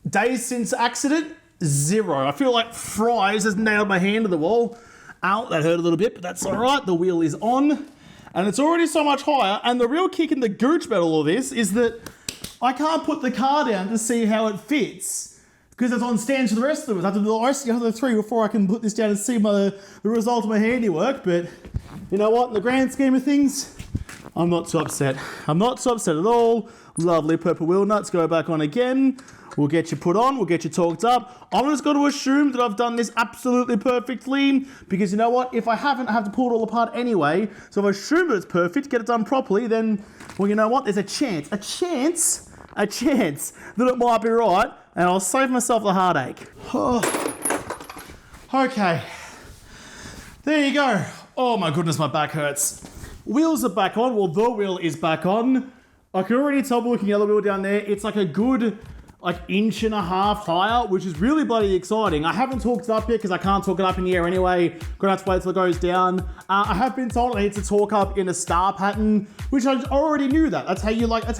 Days since accident, 0. I feel like Fries has nailed my hand to the wall. Ow, that hurt a little bit, but that's all right. The wheel is on. And it's already so much higher, and the real kick in the gooch about all of this is that I can't put the car down to see how it fits because it's on stands for the rest of us. I have to do the rest of the other 3 before I can put this down and see the result of my handiwork. But you know what? In the grand scheme of things, I'm not too upset. I'm not too upset at all. Lovely purple wheel nuts go back on again. We'll get you put on, we'll get you torqued up. I'm just going to assume that I've done this absolutely perfectly because you know what? If I haven't, I have to pull it all apart anyway. So if I assume that it's perfect, get it done properly, then, well, you know what? There's a chance that it might be right, and I'll save myself the heartache. Okay. There you go. Oh my goodness, my back hurts. Wheels are back on. Well, the wheel is back on. I can already tell by looking at the wheel down there, it's like a good inch and a half higher, which is really bloody exciting. I haven't torqued it up yet because I can't torque it up in the air anyway. Gonna have to wait till it goes down. I have been told I need to torque up in a star pattern, which I already knew that. That's how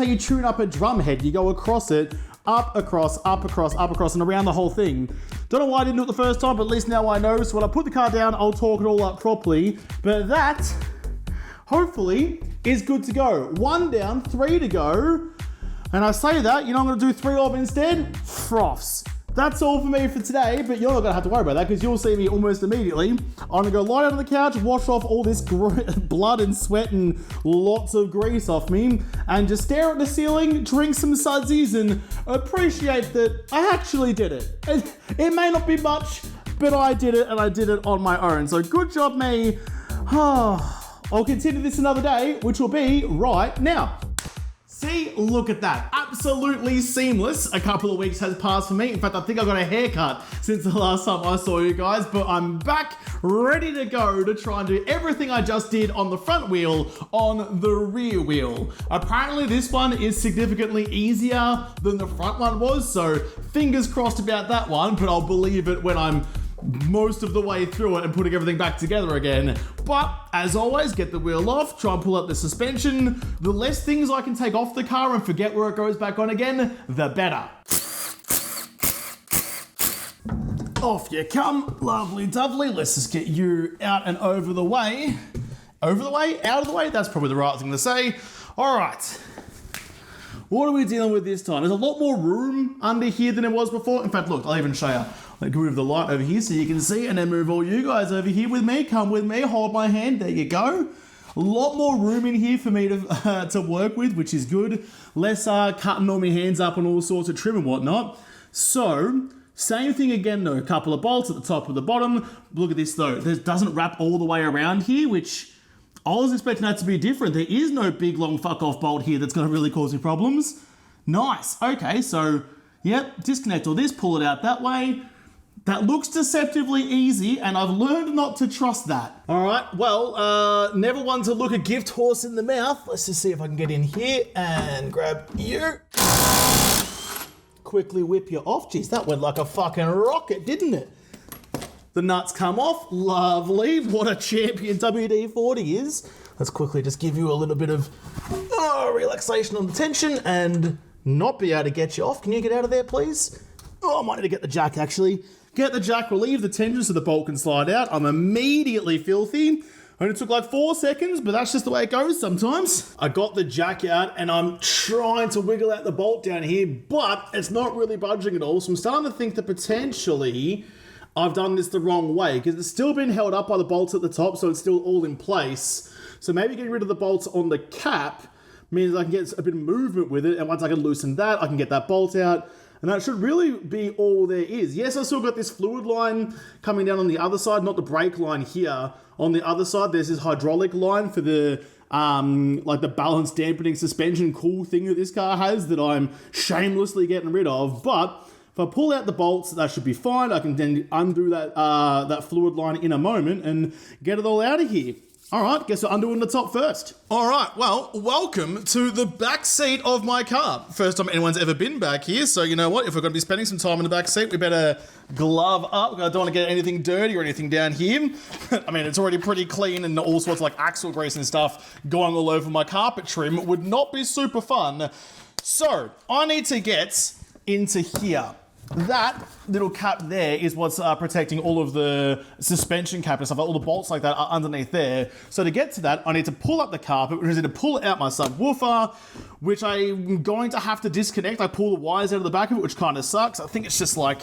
you tune up a drum head. You go across it, up, across, up, across, up, across, and around the whole thing. Don't know why I didn't do it the first time, but at least now I know. So when I put the car down, I'll torque it all up properly. But that, hopefully, is good to go. 1 down, 3 to go. And I say that, you know I'm going to do 3 of instead? Froths. That's all for me for today, but you're not going to have to worry about that because you'll see me almost immediately. I'm going to go lie down on the couch, wash off all this blood and sweat and lots of grease off me, and just stare at the ceiling, drink some sudsies, and appreciate that I actually did it. It may not be much, but I did it, and I did it on my own. So good job, me. I'll continue this another day, which will be right now. See, look at that. Absolutely seamless. A couple of weeks has passed for me. In fact, I think I got a haircut since the last time I saw you guys, but I'm back ready to go to try and do everything I just did on the front wheel on the rear wheel. Apparently this one is significantly easier than the front one was, so fingers crossed about that one, but I'll believe it when I'm most of the way through it and putting everything back together again. But as always, get the wheel off, try and pull out the suspension. The less things I can take off the car and forget where it goes back on again, the better. Off you come, lovely dovely. Let's just get you out and over the way. Over the way? Out of the way? That's probably the right thing to say. All right. What are we dealing with this time? There's a lot more room under here than it was before. In fact, look, I'll even show you. Like, move the light over here so you can see, and then move all you guys over here with me. Come with me, hold my hand, there you go. A lot more room in here for me to work with, which is good. Less cutting all my hands up on all sorts of trim and whatnot. So, same thing again though, a couple of bolts at the top and the bottom. Look at this though, this doesn't wrap all the way around here, which I was expecting that to be different. There is no big long fuck off bolt here that's gonna really cause me problems. Nice, okay, so, yep, disconnect all this, pull it out that way. That looks deceptively easy, and I've learned not to trust that. All right, well, never one to look a gift horse in the mouth. Let's just see if I can get in here and grab you. quickly whip you off. Geez, that went like a fucking rocket, didn't it? The nuts come off. Lovely. What a champion WD-40 is. Let's quickly just give you a little bit of relaxation on the tension and not be able to get you off. Can you get out of there, please? Oh, I might need to get the jack, actually. Get the jack, relieve the tension so the bolt can slide out. I'm immediately filthy. Only took like 4 seconds, but that's just the way it goes sometimes. I got the jack out and I'm trying to wiggle out the bolt down here, but it's not really budging at all. So I'm starting to think that potentially I've done this the wrong way because it's still been held up by the bolts at the top, so it's still all in place. So maybe getting rid of the bolts on the cap means I can get a bit of movement with it, and once I can loosen that, I can get that bolt out, and that should really be all there is. Yes, I still got this fluid line coming down on the other side, not the brake line here. On the other side, there's this hydraulic line for the like the balance dampening suspension cool thing that this car has that I'm shamelessly getting rid of. But if I pull out the bolts, that should be fine. I can then undo that that fluid line in a moment and get it all out of here. All right, guess we're undoing the top first. All right, well, welcome to the back seat of my car. First time anyone's ever been back here, so you know what? If we're going to be spending some time in the back seat, we better glove up. I don't want to get anything dirty or anything down here. I mean, it's already pretty clean and all sorts of like axle grease and stuff going all over my carpet trim. It would not be super fun. So, I need to get into here. That little cap there is what's protecting all of the suspension cap and stuff, all the bolts like that are underneath there. So to get to that, I need to pull up the carpet, which is to pull out my subwoofer, which I'm going to have to disconnect. I pull the wires out of the back of it, which kind of sucks. I think it's just like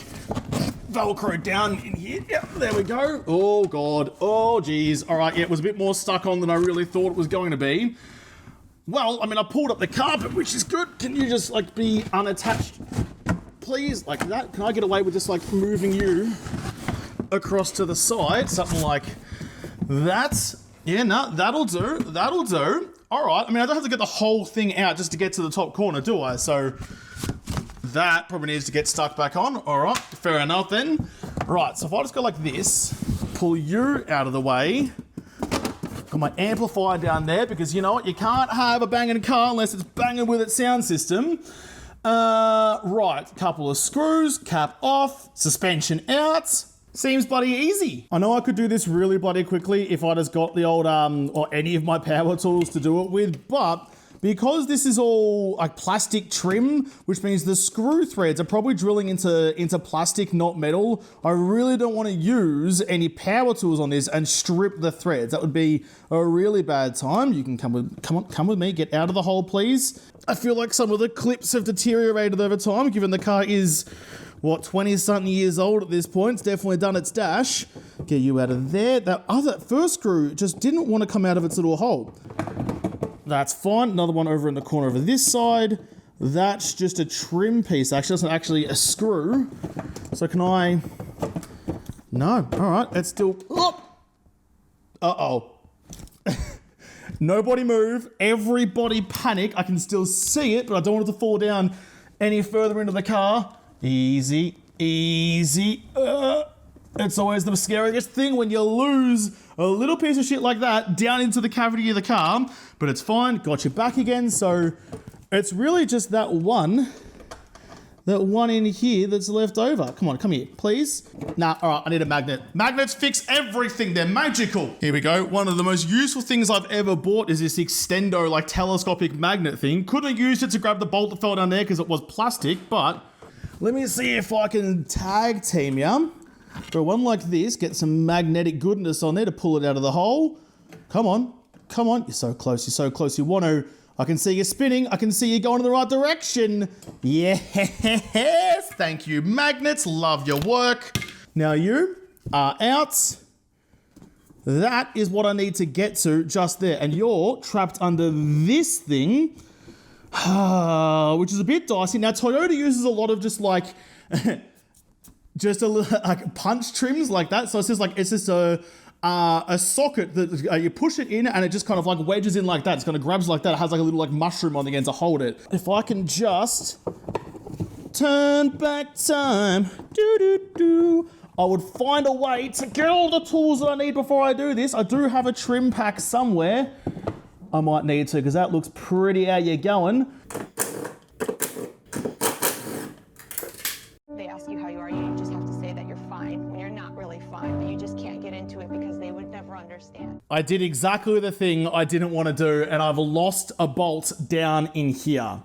Velcro down in here. Yep, there we go. Oh God, oh geez. All right, yeah, it was a bit more stuck on than I really thought it was going to be. Well, I mean, I pulled up the carpet, which is good. Can you just like be unattached? Please, like that. Can I get away with just like moving you across to the side? Something like that. Yeah, no, that'll do. That'll do. All right. I mean, I don't have to get the whole thing out just to get to the top corner, do I? So that probably needs to get stuck back on. All right. Fair enough then. Right. So if I just go like this, pull you out of the way. Got my amplifier down there because you know what? You can't have a banging car unless it's banging with its sound system. Right, couple of screws, cap off, suspension out. Seems bloody easy. I know I could do this really bloody quickly if I just got the old, or any of my power tools to do it with, but because this is all like plastic trim, which means the screw threads are probably drilling into plastic, not metal. I really don't want to use any power tools on this and strip the threads. That would be a really bad time. You can come with me, get out of the hole, please. I feel like some of the clips have deteriorated over time, given the car is, what, 20-something years old at this point. It's definitely done its dash. Get you out of there. That first screw just didn't want to come out of its little hole. That's fine. Another one over in the corner over this side. That's just a trim piece. Actually, that's not actually a screw. So can I... No. All right. It's still... Uh-oh. Nobody move. Everybody panic. I can still see it, but I don't want it to fall down any further into the car. Easy. Easy. It's always the scariest thing when you lose a little piece of shit like that down into the cavity of the car, but it's fine. Got you back again. So it's really just that one in here that's left over. Come on, come here, please. Nah, all right, I need a magnet. Magnets fix everything. They're magical. Here we go. One of the most useful things I've ever bought is this extendo, like telescopic magnet thing. Couldn't have used it to grab the bolt that fell down there because it was plastic, but let me see if I can tag team you. For one like this, get some magnetic goodness on there to pull it out of the hole. Come on, come on. You're so close, you're so close. You want to, I can see you spinning. I can see you going in the right direction. Yes, thank you, magnets. Love your work. Now you are out. That is what I need to get to just there. And you're trapped under this thing, which is a bit dicey. Now, Toyota uses a lot of just like... just a little, like punch trims like that. So it's just a socket that you push it in and it just kind of like wedges in like that. It's kind of grabs like that. It has like a little like mushroom on the end to hold it. If I can just turn back time, I would find a way to get all the tools that I need before I do this. I do have a trim pack somewhere. I might need to because that looks pretty how you're going. understand. I did exactly the thing I didn't want to do, and I've lost a bolt down in here.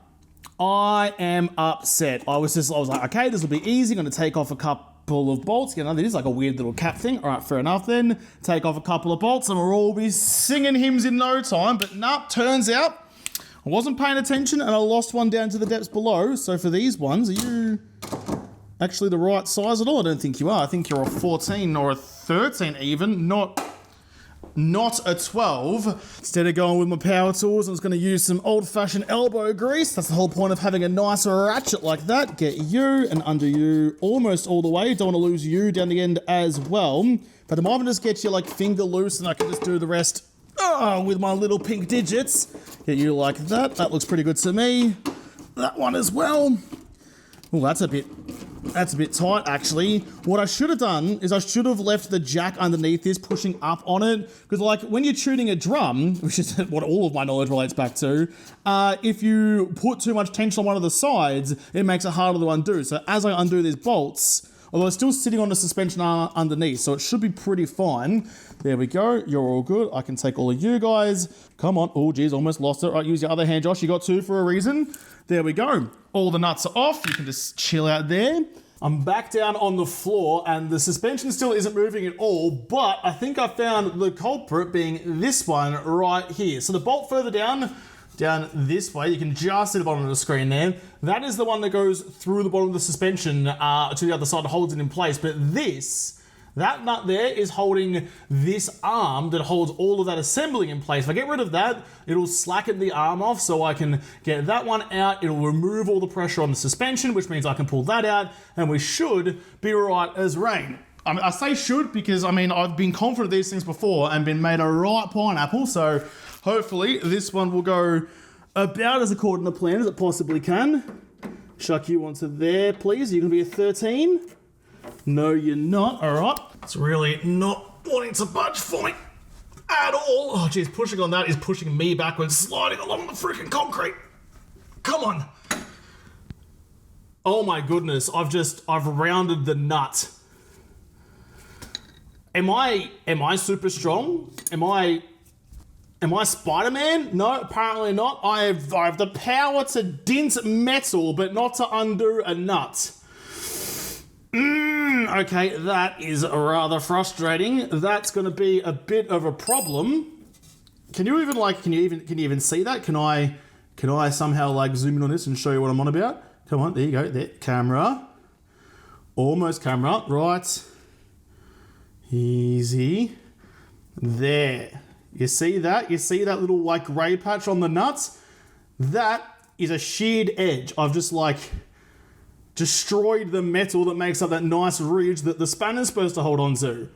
I am upset. I was like, okay, this will be easy. I'm going to take off a couple of bolts. You know, this is like a weird little cap thing. All right, fair enough then. Take off a couple of bolts and we'll all be singing hymns in no time. But nah, turns out I wasn't paying attention and I lost one down to the depths below. So for these ones, are you actually the right size at all? I don't think you are. I think you're a 14 or a 13 even, not a 12. Instead of going with my power tools, I was going to use some old-fashioned elbow grease. That's the whole point of having a nice ratchet like that. Get you and under you almost all the way. Don't want to lose you down the end as well. But I might even just get you like finger loose and I can just do the rest with my little pink digits. Get you like that. That looks pretty good to me. That one as well. Oh, that's a bit tight, actually. What I should have done is I should have left the jack underneath this, pushing up on it. Because, like, when you're tuning a drum, which is what all of my knowledge relates back to, if you put too much tension on one of the sides, it makes it harder to undo. So as I undo these bolts, although it's still sitting on the suspension arm underneath, so it should be pretty fine. There we go. You're all good. I can take all of you guys. Come on. Oh, geez, almost lost it. All right, use your other hand, Josh. You got two for a reason. There we go. All the nuts are off. You can just chill out there. I'm back down on the floor and the suspension still isn't moving at all, but I think I found the culprit being this one right here. So the bolt further down this way, you can just see the bottom of the screen there. That is the one that goes through the bottom of the suspension to the other side and holds it in place. But that nut there is holding this arm that holds all of that assembly in place. If I get rid of that, it'll slacken the arm off so I can get that one out. It'll remove all the pressure on the suspension, which means I can pull that out and we should be right as rain. I say should because, I mean, I've been confident of these things before and been made a right pineapple. So hopefully this one will go about as according to plan as it possibly can. Chuck you onto there, please. You're going to be a 13. No, you're not. All right. It's really not wanting to budge for me at all. Oh, geez, pushing on that is pushing me backwards, sliding along the freaking concrete. Come on. Oh my goodness. I've rounded the nut. Am I super strong? Am I Spider-Man? No, apparently not. I have the power to dint metal, but not to undo a nut. Okay, that is rather frustrating. That's going to be a bit of a problem. Can you even see that? Can I somehow like zoom in on this and show you what I'm on about? Come on, there you go. There, camera. Almost camera. Right. Easy. There. You see that? You see that little like grey patch on the nuts? That is a sheared edge. I've just like destroyed the metal that makes up that nice ridge that the spanner's supposed to hold on to.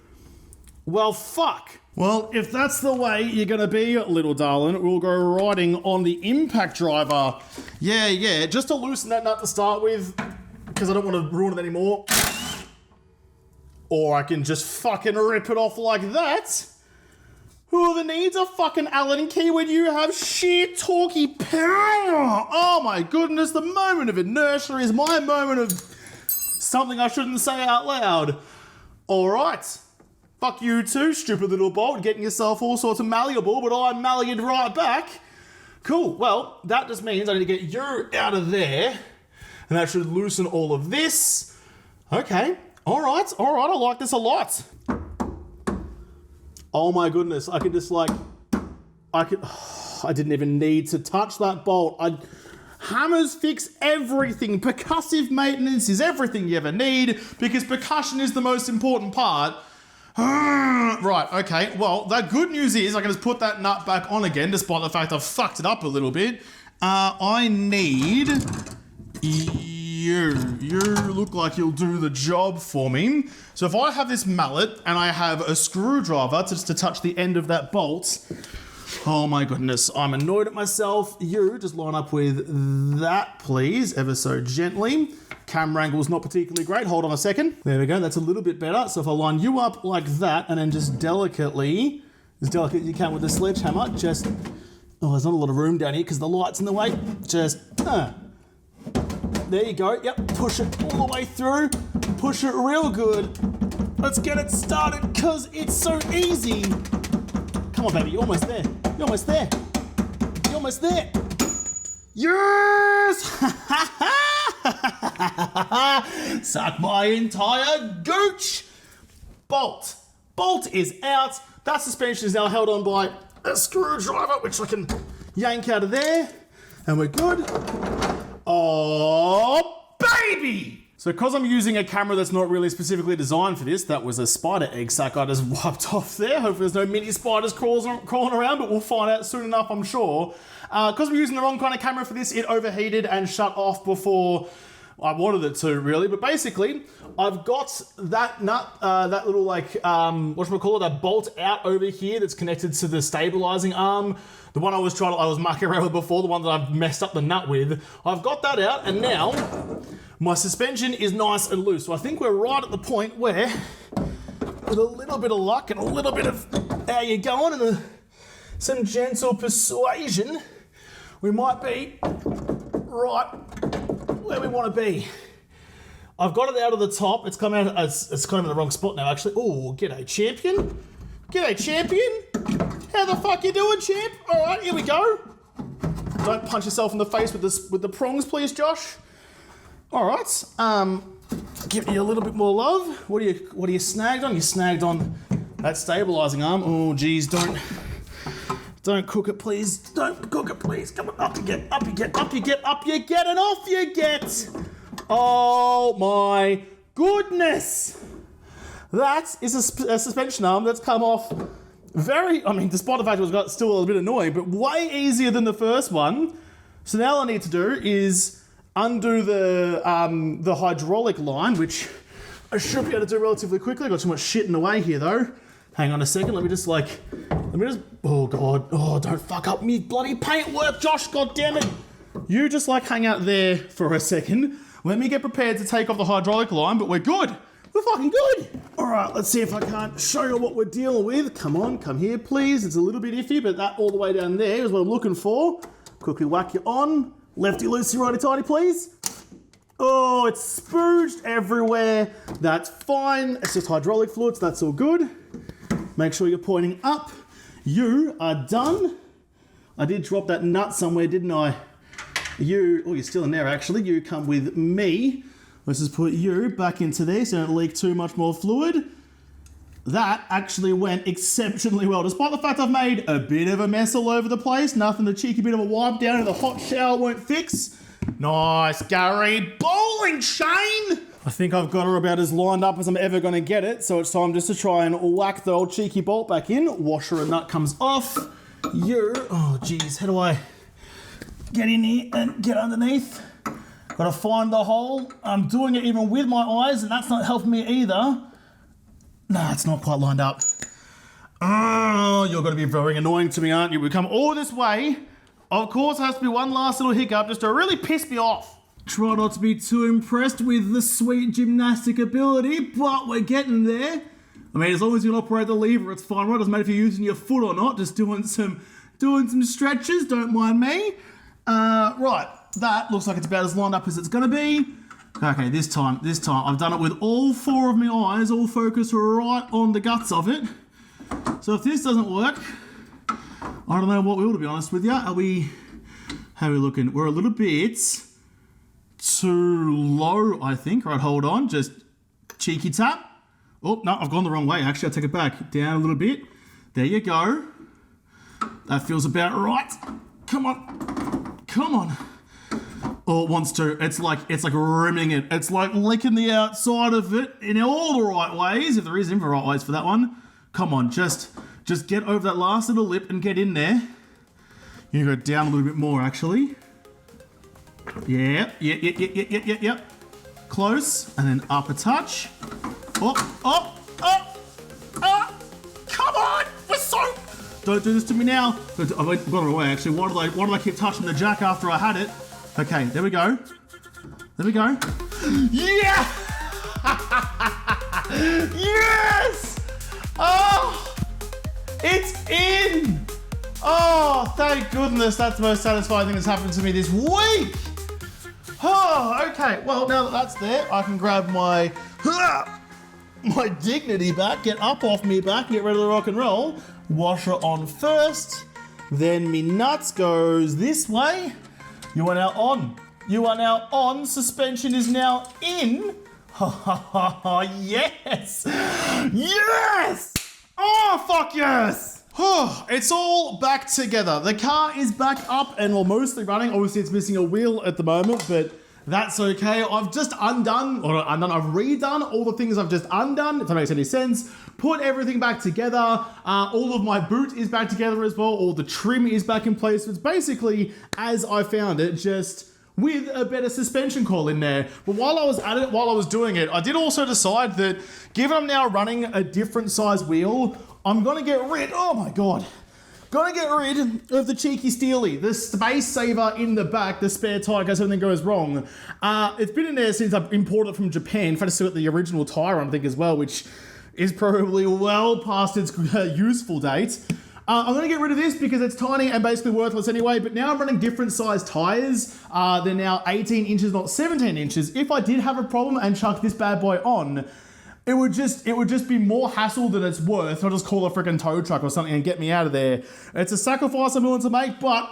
Well, fuck. Well, if that's the way you're going to be, little darling, we'll go riding on the impact driver. Yeah, just to loosen that nut to start with, because I don't want to ruin it anymore. Or I can just fucking rip it off like that. Whoever needs a fucking Allen key when you have sheer torquey power? Oh my goodness, the moment of inertia is my moment of something I shouldn't say out loud. Alright. Fuck you too, stupid little bolt, getting yourself all sorts of malleable, but I'm malleated right back. Cool, well, that just means I need to get you out of there, and that should loosen all of this. Okay, alright, I like this a lot. Oh my goodness, I didn't even need to touch that bolt. Hammers fix everything. Percussive maintenance is everything you ever need because percussion is the most important part. Right, okay, well, the good news is I can just put that nut back on again despite the fact I've fucked it up a little bit. I need you look like you'll do the job for me. So if I have this mallet and I have a screwdriver just to touch the end of that bolt, oh my goodness, I'm annoyed at myself. You just line up with that, please, ever so gently. Camera angle's not particularly great. Hold on a second. There we go, that's a little bit better. So if I line you up like that and then just delicately, as delicate as you can with the sledgehammer, just, oh, there's not a lot of room down here because the light's in the way. Just, there you go. Yep, push it all the way through. Push it real good. Let's get it started because it's so easy. Come on, baby, you're almost there. You're almost there. You're almost there. Yes! Suck my entire gooch. Bolt. Bolt is out. That suspension is now held on by a screwdriver, which I can yank out of there. And we're good. Oh, baby! So because I'm using a camera that's not really specifically designed for this, that was a spider egg sac I just wiped off there. Hopefully there's no mini spiders crawling around, but we'll find out soon enough, I'm sure. Because I'm using the wrong kind of camera for this, it overheated and shut off before I wanted it to, really. But basically, I've got that nut, that little whatchamacallit, that bolt out over here that's connected to the stabilizing arm. The one I was mucking around with before, the one that I've messed up the nut with. I've got that out, and now my suspension is nice and loose. So I think we're right at the point where, with a little bit of luck and a little bit of how you going and some gentle persuasion, we might be right where we want to be. I've got it out of the top. It's come out. It's kind of in the wrong spot now, actually. Oh, g'day, champion. G'day, champion. How the fuck you doing, champ? All right, here we go. Don't punch yourself in the face with the prongs, please, Josh. All right. Give you a little bit more love. What are you snagged on? You snagged on that stabilizing arm. Oh, geez, don't cook it, please. Don't cook it, please. Come on, up you get, up you get, up you get, up you get, and off you get. Oh my goodness. That is a suspension arm that's come off despite the fact it was still a little bit annoying, but way easier than the first one. So now all I need to do is undo the hydraulic line, which I should be able to do relatively quickly. I've got too much shit in the way here though. Hang on a second, let me just, oh God, oh, don't fuck up me bloody paintwork, Josh, God damn it. You just hang out there for a second. Let me get prepared to take off the hydraulic line, but we're good. We're fucking good. All right, let's see if I can't show you what we're dealing with. Come on, come here, please. It's a little bit iffy, but that all the way down there is what I'm looking for. Quickly whack you on. Lefty loosey, righty tighty, please. Oh, it's spooged everywhere. That's fine. It's just hydraulic fluid, so that's all good. Make sure you're pointing up. You are done. I did drop that nut somewhere, didn't I? You're still in there actually. You come with me. Let's just put you back into there so don't leak too much more fluid. That actually went exceptionally well, despite the fact I've made a bit of a mess all over the place. Nothing a cheeky bit of a wipe down in the hot shower won't fix. Nice, Gary. Bowling chain! I think I've got her about as lined up as I'm ever going to get it, so it's time just to try and whack the old cheeky bolt back in. Washer and nut comes off. Oh geez, how do I get in here and get underneath? Gotta find the hole. I'm doing it even with my eyes, and that's not helping me either. Nah, it's not quite lined up. Oh, you're gonna be very annoying to me, aren't you? We come all this way. Of course, there has to be one last little hiccup just to really piss me off. Try not to be too impressed with the sweet gymnastic ability, but we're getting there. I mean, as long as you can operate the lever, it's fine, right? Doesn't matter if you're using your foot or not, just doing some stretches, don't mind me. Right, that looks like it's about as lined up as it's gonna be. Okay, this time, I've done it with all four of my eyes, all focused right on the guts of it. So if this doesn't work, I don't know what we will, to be honest with you. How are we looking? We're a little bit too low, I think. Right, hold on, just cheeky tap. Oh, no, I've gone the wrong way. Actually, I'll take it back. Down a little bit. There you go. That feels about right. Come on. Come on. Oh, it wants to. It's like rimming it. It's like licking the outside of it in all the right ways, if there is even right ways for that one. Come on, just get over that last little lip and get in there. You go down a little bit more, actually. Yeah. Close, and then up a touch. Oh. Come on! We're so... Don't do this to me now. I've got it away, actually. Why did I keep touching the jack after I had it? Okay, there we go. Yeah! Yes! Oh! It's in! Oh, thank goodness. That's the most satisfying thing that's happened to me this week. Oh, okay. Well, now that that's there, I can grab my my dignity back, get up off me back, get rid of the rock and roll. Washer on first, then me nuts goes this way. You are now on. You are now on. Suspension is now in. Ha ha ha ha, yes! Yes! Oh, fuck yes! It's all back together. The car is back up and we're mostly running. Obviously, it's missing a wheel at the moment, but that's okay. I've just I've redone all the things I've just undone, if that makes any sense. Put everything back together. All of my boot is back together as well. All the trim is back in place. It's basically as I found it, just with a better suspension coil in there. But while I was at it, while I was doing it, I did also decide that given I'm now running a different size wheel, I'm gonna get rid, oh my God, gonna get rid of the cheeky steely, the space saver in the back, the spare tire in case something goes wrong. It's been in there since I've imported it from Japan. In fact, I still got the original tire on, I think, as well, which is probably well past its useful date. I'm going to get rid of this because it's tiny and basically worthless anyway, but now I'm running different size tires. They're now 18 inches, not 17 inches. If I did have a problem and chuck this bad boy on, it would just be more hassle than it's worth. I'll just call a freaking tow truck or something and get me out of there. It's a sacrifice I'm willing to make, but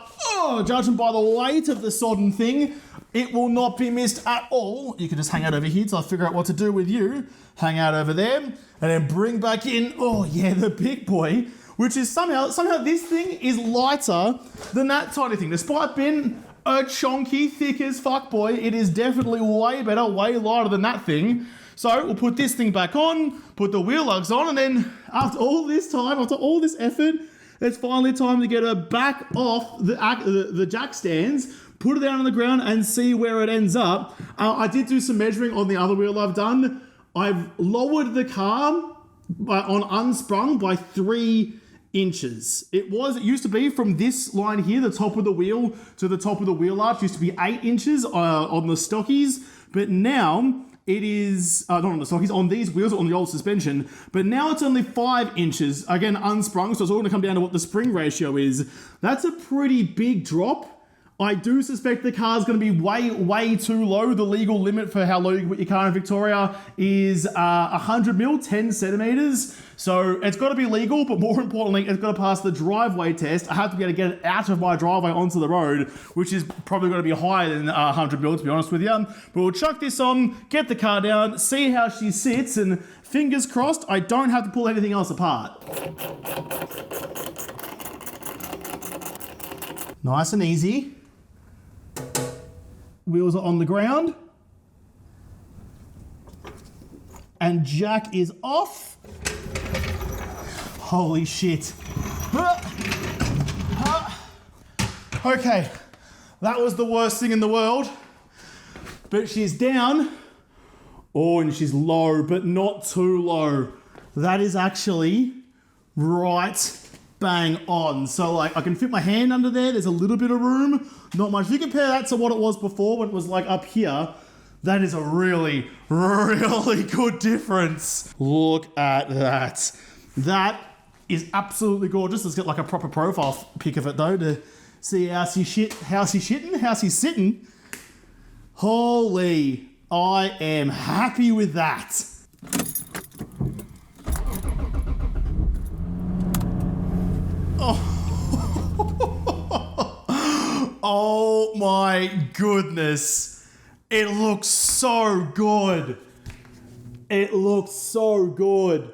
judging by the weight of the sodden thing, it will not be missed at all. You can just hang out over here till I figure out what to do with you. Hang out over there and then bring back in, oh yeah, the big boy, which is somehow this thing is lighter than that tiny thing. Despite being a chonky, thick as fuck boy, it is definitely way better, way lighter than that thing. So we'll put this thing back on, put the wheel lugs on, and then after all this time, after all this effort, it's finally time to get her back off the jack stands, put it down on the ground and see where it ends up. I did do some measuring on the other wheel I've done. I've lowered the car on unsprung by 3 inches. It used to be from this line here, the top of the wheel to the top of the wheel arch, used to be 8 inches on the stockies, but now it is, not on the stockies, on these wheels, on the old suspension, but now it's only 5 inches, again unsprung, so it's all going to come down to what the spring ratio is. That's a pretty big drop. I do suspect the car's going to be way too low. The legal limit for how low you can put your car in Victoria is 100 mil, 10 centimeters. So it's got to be legal, but more importantly, it's got to pass the driveway test. I have to be able to get it out of my driveway onto the road, which is probably going to be higher than 100 mil, to be honest with you. But we'll chuck this on, get the car down, see how she sits, and fingers crossed, I don't have to pull anything else apart. Nice and easy. Wheels are on the ground. And jack is off. Holy shit. Okay, that was the worst thing in the world. But she's down. Oh, and she's low, but not too low. That is actually right bang on. So like I can fit my hand under there. There's a little bit of room, not much. If you compare that to what it was before when it was like up here, that is a really, really good difference. Look at that. That is absolutely gorgeous. Let's get like a proper profile pic of it though to see how's he sitting. Holy, I am happy with that. Oh my goodness. It looks so good. It looks so good.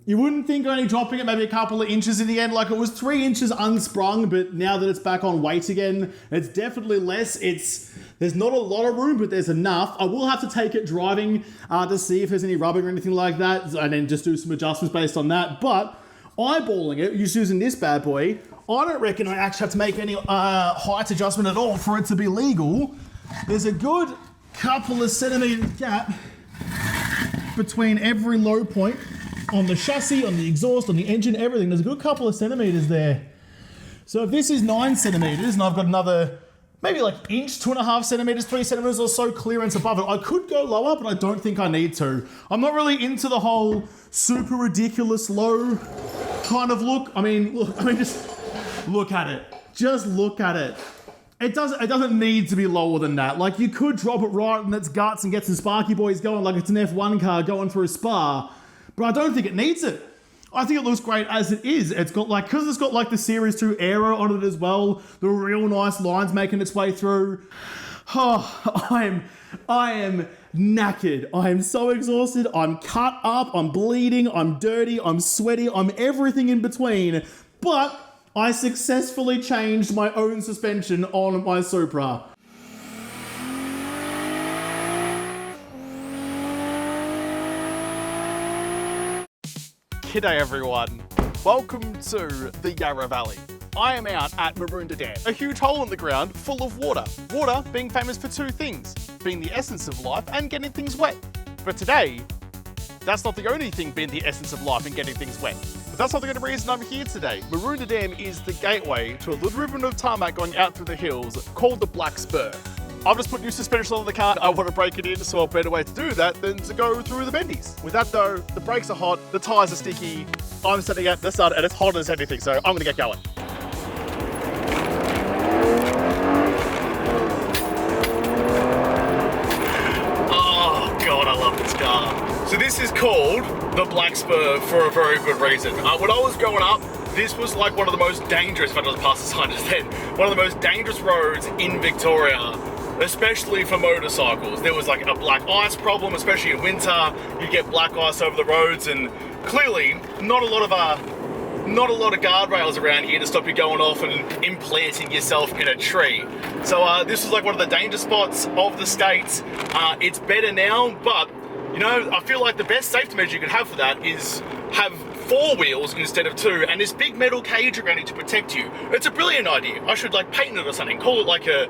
You wouldn't think only dropping it maybe a couple of inches in the end, like it was 3 inches unsprung, but now that it's back on weight again, it's definitely less. There's not a lot of room, but there's enough. I will have to take it driving to see if there's any rubbing or anything like that, and then just do some adjustments based on that. But eyeballing it, just using this bad boy, I don't reckon I actually have to make any height adjustment at all for it to be legal. There's a good couple of centimeter gap between every low point on the chassis, on the exhaust, on the engine, everything. There's a good couple of centimeters there. So if this is 9 centimeters and I've got another maybe like inch, 2.5 centimeters, 3 centimeters or so clearance above it, I could go lower, but I don't think I need to. I'm not really into the whole super ridiculous low kind of look. Just look at it. Just look at it. It doesn't need to be lower than that. Like, you could drop it right in its guts and get some Sparky Boys going like it's an F1 car going through Spa, but I don't think it needs it. I think it looks great as it is. It's got like, because it's got like the Series 2 aero on it as well, the real nice lines making its way through. Oh, I am knackered. I am so exhausted. I'm cut up, I'm bleeding, I'm dirty, I'm sweaty, I'm everything in between, but I successfully changed my own suspension on my Supra. G'day everyone, welcome to the Yarra Valley. I am out at Maroondah Dam, a huge hole in the ground full of water. Water being famous for two things, being the essence of life and getting things wet. But today, that's not the only thing being the essence of life and getting things wet. But that's not the only reason I'm here today. Maroondah Dam is the gateway to a little ribbon of tarmac going out through the hills called the Black Spur. I've just put new suspension on the car. I want to break it in, so a better way to do that than to go through the bendies. With that though, the brakes are hot, the tyres are sticky, I'm sitting at the sun and it's hot as anything, so I'm gonna get going. Oh God, I love this car. So this is called the Black Spur for a very good reason. When I was growing up, this was like one of the most dangerous, if I just pass the sign just then, one of the most dangerous roads in Victoria, especially for motorcycles. There was like a black ice problem, especially in winter. You get black ice over the roads, and clearly not a lot of guardrails around here to stop you going off and implanting yourself in a tree. So this was like one of the danger spots of the state. It's better now, but you know, I feel like the best safety measure you could have for that is have 4 wheels instead of 2, and this big metal cage around it to protect you. It's a brilliant idea. I should like paint it or something, call it like a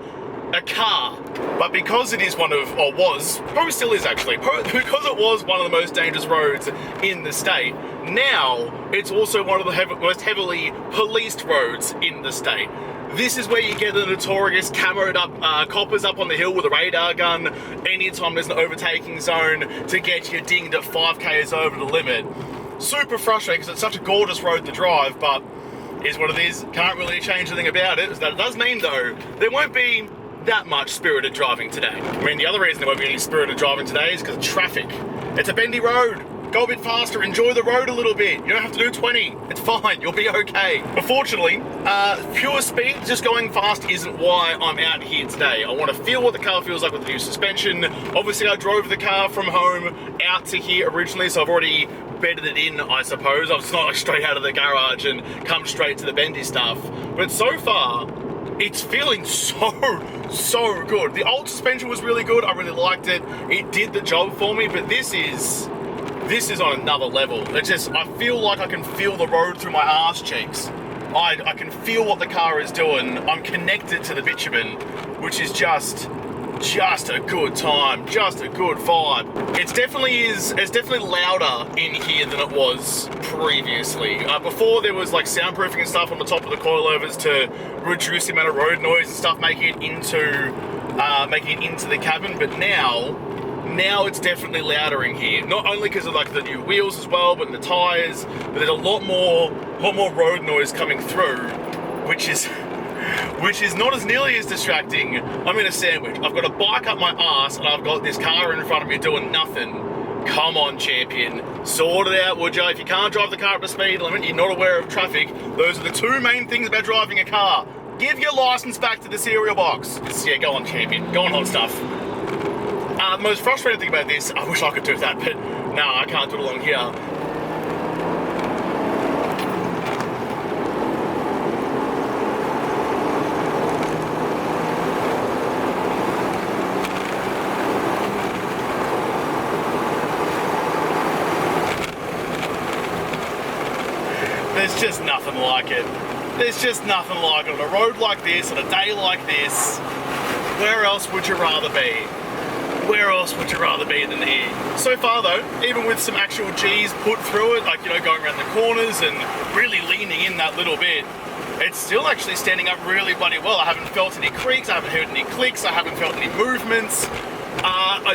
car. But because it is one of, or was, probably still is actually, because it was one of the most dangerous roads in the state, now it's also one of the most heavily policed roads in the state. This is where you get the notorious camoed up coppers up on the hill with a radar gun anytime there's an overtaking zone to get you dinged at 5 k's over the limit. Super frustrating because it's such a gorgeous road to drive, but is what it is. Can't really change anything about it. That does mean though, there won't be that much spirited driving today. I mean, the other reason there won't be any spirited driving today is because of traffic. It's a bendy road. Go a bit faster, enjoy the road a little bit. You don't have to do 20, it's fine, you'll be okay. But fortunately, pure speed, just going fast isn't why I'm out here today. I want to feel what the car feels like with the new suspension. Obviously I drove the car from home out to here originally, so I've already bedded it in, I suppose. I've not like straight out of the garage and come straight to the bendy stuff. But so far, it's feeling so good. The old suspension was really good, I really liked it. It did the job for me, but this is on another level. It's just, I feel like I can feel the road through my arse cheeks. I can feel what the car is doing. I'm connected to the bitumen, which is just a good time, just a good vibe. It's definitely louder in here than it was previously. Before there was like soundproofing and stuff on the top of the coilovers to reduce the amount of road noise and stuff, making it into the cabin, but now it's definitely louder in here. Not only because of like the new wheels as well, but the tires, but there's a lot more road noise coming through, which is not as nearly as distracting. I'm in a sandwich. I've got a bike up my ass and I've got this car in front of me doing nothing. Come on, champion. Sort it out, would ya? If you can't drive the car up to speed limit, you're not aware of traffic, those are the 2 main things about driving a car. Give your license back to the cereal box. Yeah, go on, champion. Go on, hot stuff. The most frustrating thing about this, I wish I could do that, but no, I can't do it along here. There's just nothing like it. There's just nothing like it. On a road like this, on a day like this, where else would you rather be? Where else would you rather be than here? So far though, even with some actual G's put through it, like, you know, going around the corners and really leaning in that little bit, it's still actually standing up really bloody well. I haven't felt any creaks, I haven't heard any clicks, I haven't felt any movements.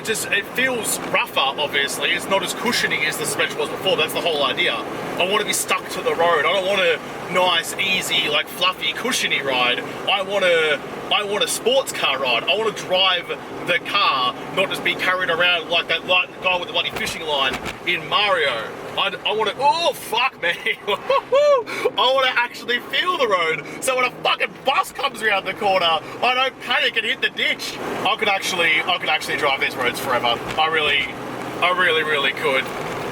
It feels rougher, obviously. It's not as cushiony as the suspension was before. That's the whole idea. I want to be stuck to the road. I don't want a nice, easy, like fluffy, cushiony ride. I want a sports car ride. I want to drive the car, not just be carried around like that guy with the bloody fishing line in Mario. I want to, oh fuck me. I want to actually feel the road. So when a fucking bus comes around the corner, I don't panic and hit the ditch. I could actually drive these roads forever. I really could.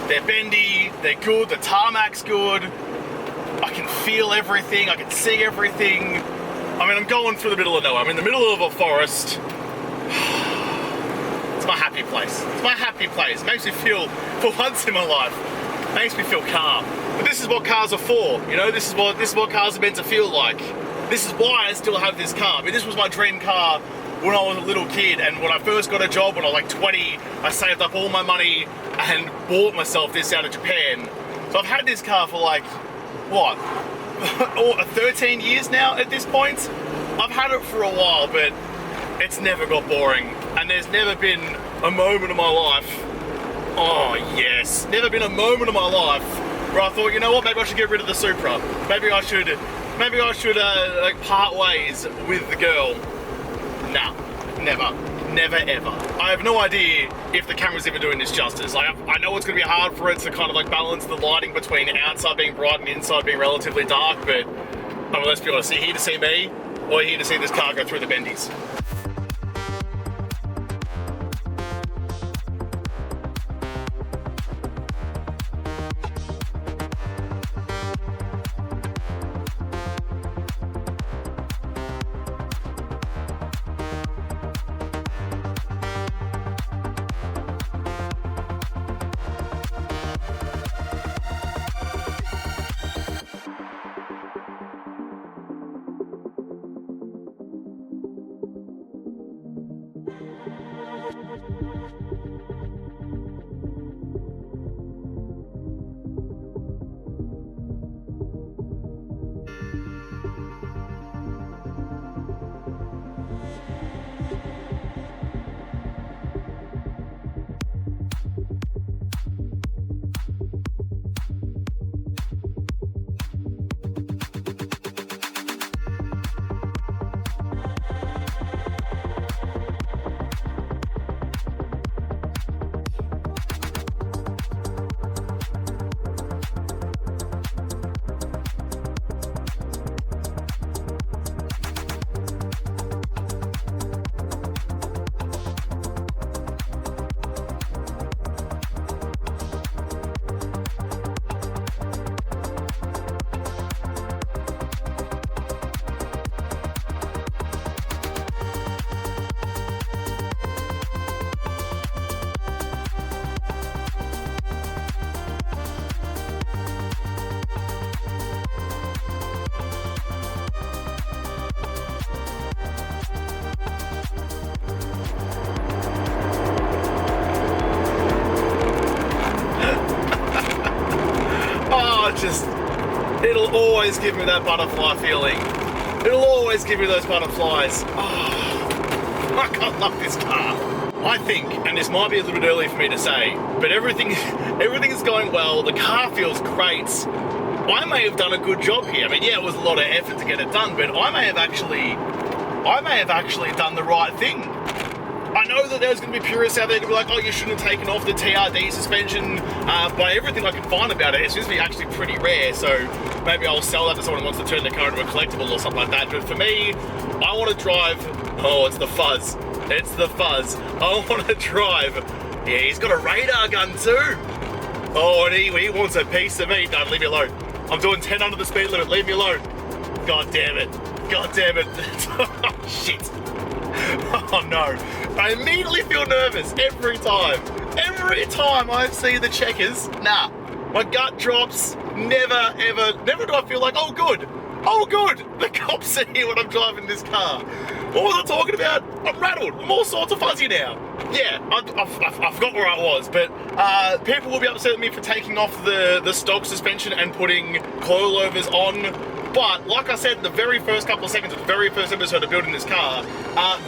They're bendy, they're good, the tarmac's good. I can feel everything, I can see everything. I mean, I'm going through the middle of nowhere. I'm in the middle of a forest. It's my happy place. It's my happy place. It makes me feel, for once in my life, makes me feel calm. But this is what cars are for, you know? This is what cars are meant to feel like. This is why I still have this car. I mean, this was my dream car when I was a little kid, and when I first got a job when I was like 20, I saved up all my money and bought myself this out of Japan. So I've had this car for like, what? 13 years now at this point. I've had it for a while, but it's never got boring, and there's never been a moment of my life, oh yes, never been a moment of my life where I thought, you know what, maybe I should get rid of the Supra. Maybe I should like part ways with the girl. Nah, never ever. I have no idea if the camera's even doing this justice. I know it's gonna be hard for it to kind of like balance the lighting between outside being bright and inside being relatively dark, but I mean, let's be honest, are you here to see me, or are you here to see this car go through the bendies? It'll always give me that butterfly feeling. It'll always give me those butterflies. Oh, I love this car. I think, and this might be a little bit early for me to say, but everything is going well. The car feels great. I may have done a good job here. I mean, yeah, it was a lot of effort to get it done, but I may have actually done the right thing. I know that there's going to be purists out there to be like, oh, you shouldn't have taken off the TRD suspension, but everything I can find about it, it seems to be actually pretty rare, so maybe I'll sell that to someone who wants to turn their car into a collectible or something like that. But for me, I want to drive, oh, it's the fuzz. It's the fuzz. I want to drive, yeah, he's got a radar gun too. Oh, and he wants a piece of me. No, leave me alone. I'm doing 10 under the speed limit, leave me alone. God damn it. God damn it. Oh, shit. Oh no. I immediately feel nervous every time. Every time I see the checkers, nah. My gut drops. Never do I feel like, oh good, the cops are here when I'm driving this car. What was I talking about? I'm rattled. I'm all sorts of fuzzy now. yeah, I forgot where I was, but people will be upset at me for taking off the stock suspension and putting coilovers on. But like I said in the very first couple of seconds of the very first episode of building this car,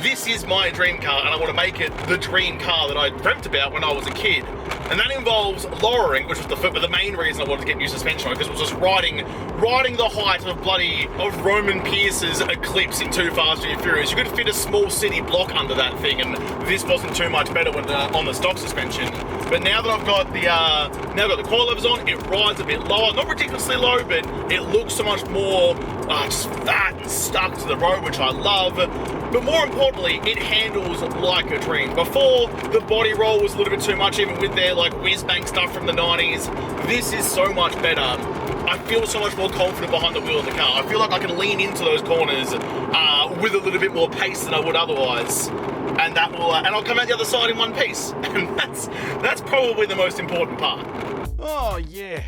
this is my dream car, and I want to make it the dream car that I dreamt about when I was a kid. And that involves lowering, which was the main reason I wanted to get new suspension on, because it was just riding the height of Roman Pierce's Eclipse in Too Fast and Furious. You could fit a small city block under that thing, and this wasn't too much better when on the stock suspension. But now that I've got the coilovers on, it rides a bit lower, not ridiculously low, but it looks so much more just fat and stuck to the road, which I love. But more importantly, it handles like a dream. Before, the body roll was a little bit too much, even with their like whiz-bang stuff from the 90s. This is so much better. I feel so much more confident behind the wheel of the car. I feel like I can lean into those corners with a little bit more pace than I would otherwise. And that will, and I'll come out the other side in one piece. And that's probably the most important part. Oh yeah.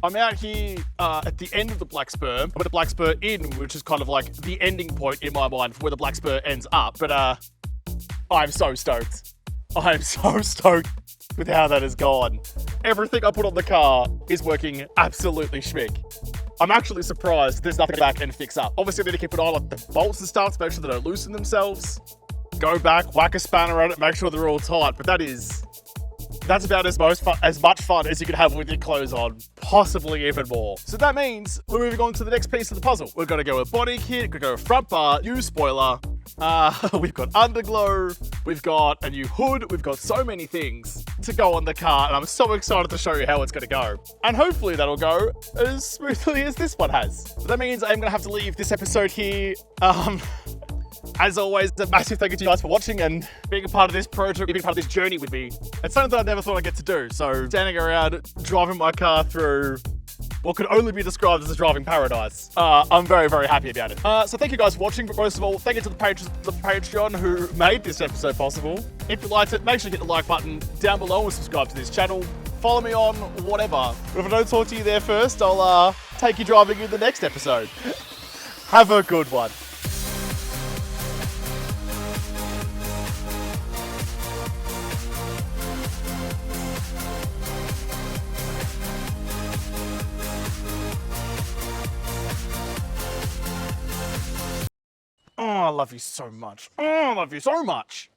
I'm out here at the end of the Black Spur. I'm at the Black Spur Inn, which is kind of like the ending point in my mind for where the Black Spur ends up. But I'm so stoked. I'm so stoked with how that has gone. Everything I put on the car is working absolutely schmick. I'm actually surprised there's nothing back and fix up. Obviously, I need to keep an eye on like, the bolts and stuff to make sure they don't loosen themselves. Go back, whack a spanner at it, make sure they're all tight. But that's about as much fun as you can have with your clothes on, possibly even more. So that means we're moving on to the next piece of the puzzle. We're gonna go with body kit, we're gonna go with front bar, new spoiler, we've got underglow, we've got a new hood, we've got so many things to go on the car, and I'm so excited to show you how it's gonna go. And hopefully that'll go as smoothly as this one has. But that means I'm gonna have to leave this episode here. As always, a massive thank you to you guys for watching and being a part of this project, being a part of this journey with me. It's something that I never thought I'd get to do. So standing around, driving my car through what could only be described as a driving paradise. I'm very, very happy about it. So thank you guys for watching, but most of all, thank you to the Patreon who made this episode possible. If you liked it, make sure you hit the like button down below and subscribe to this channel. Follow me on whatever. But if I don't talk to you there first, I'll take you driving in the next episode. Have a good one. Oh, I love you so much. Oh, I love you so much.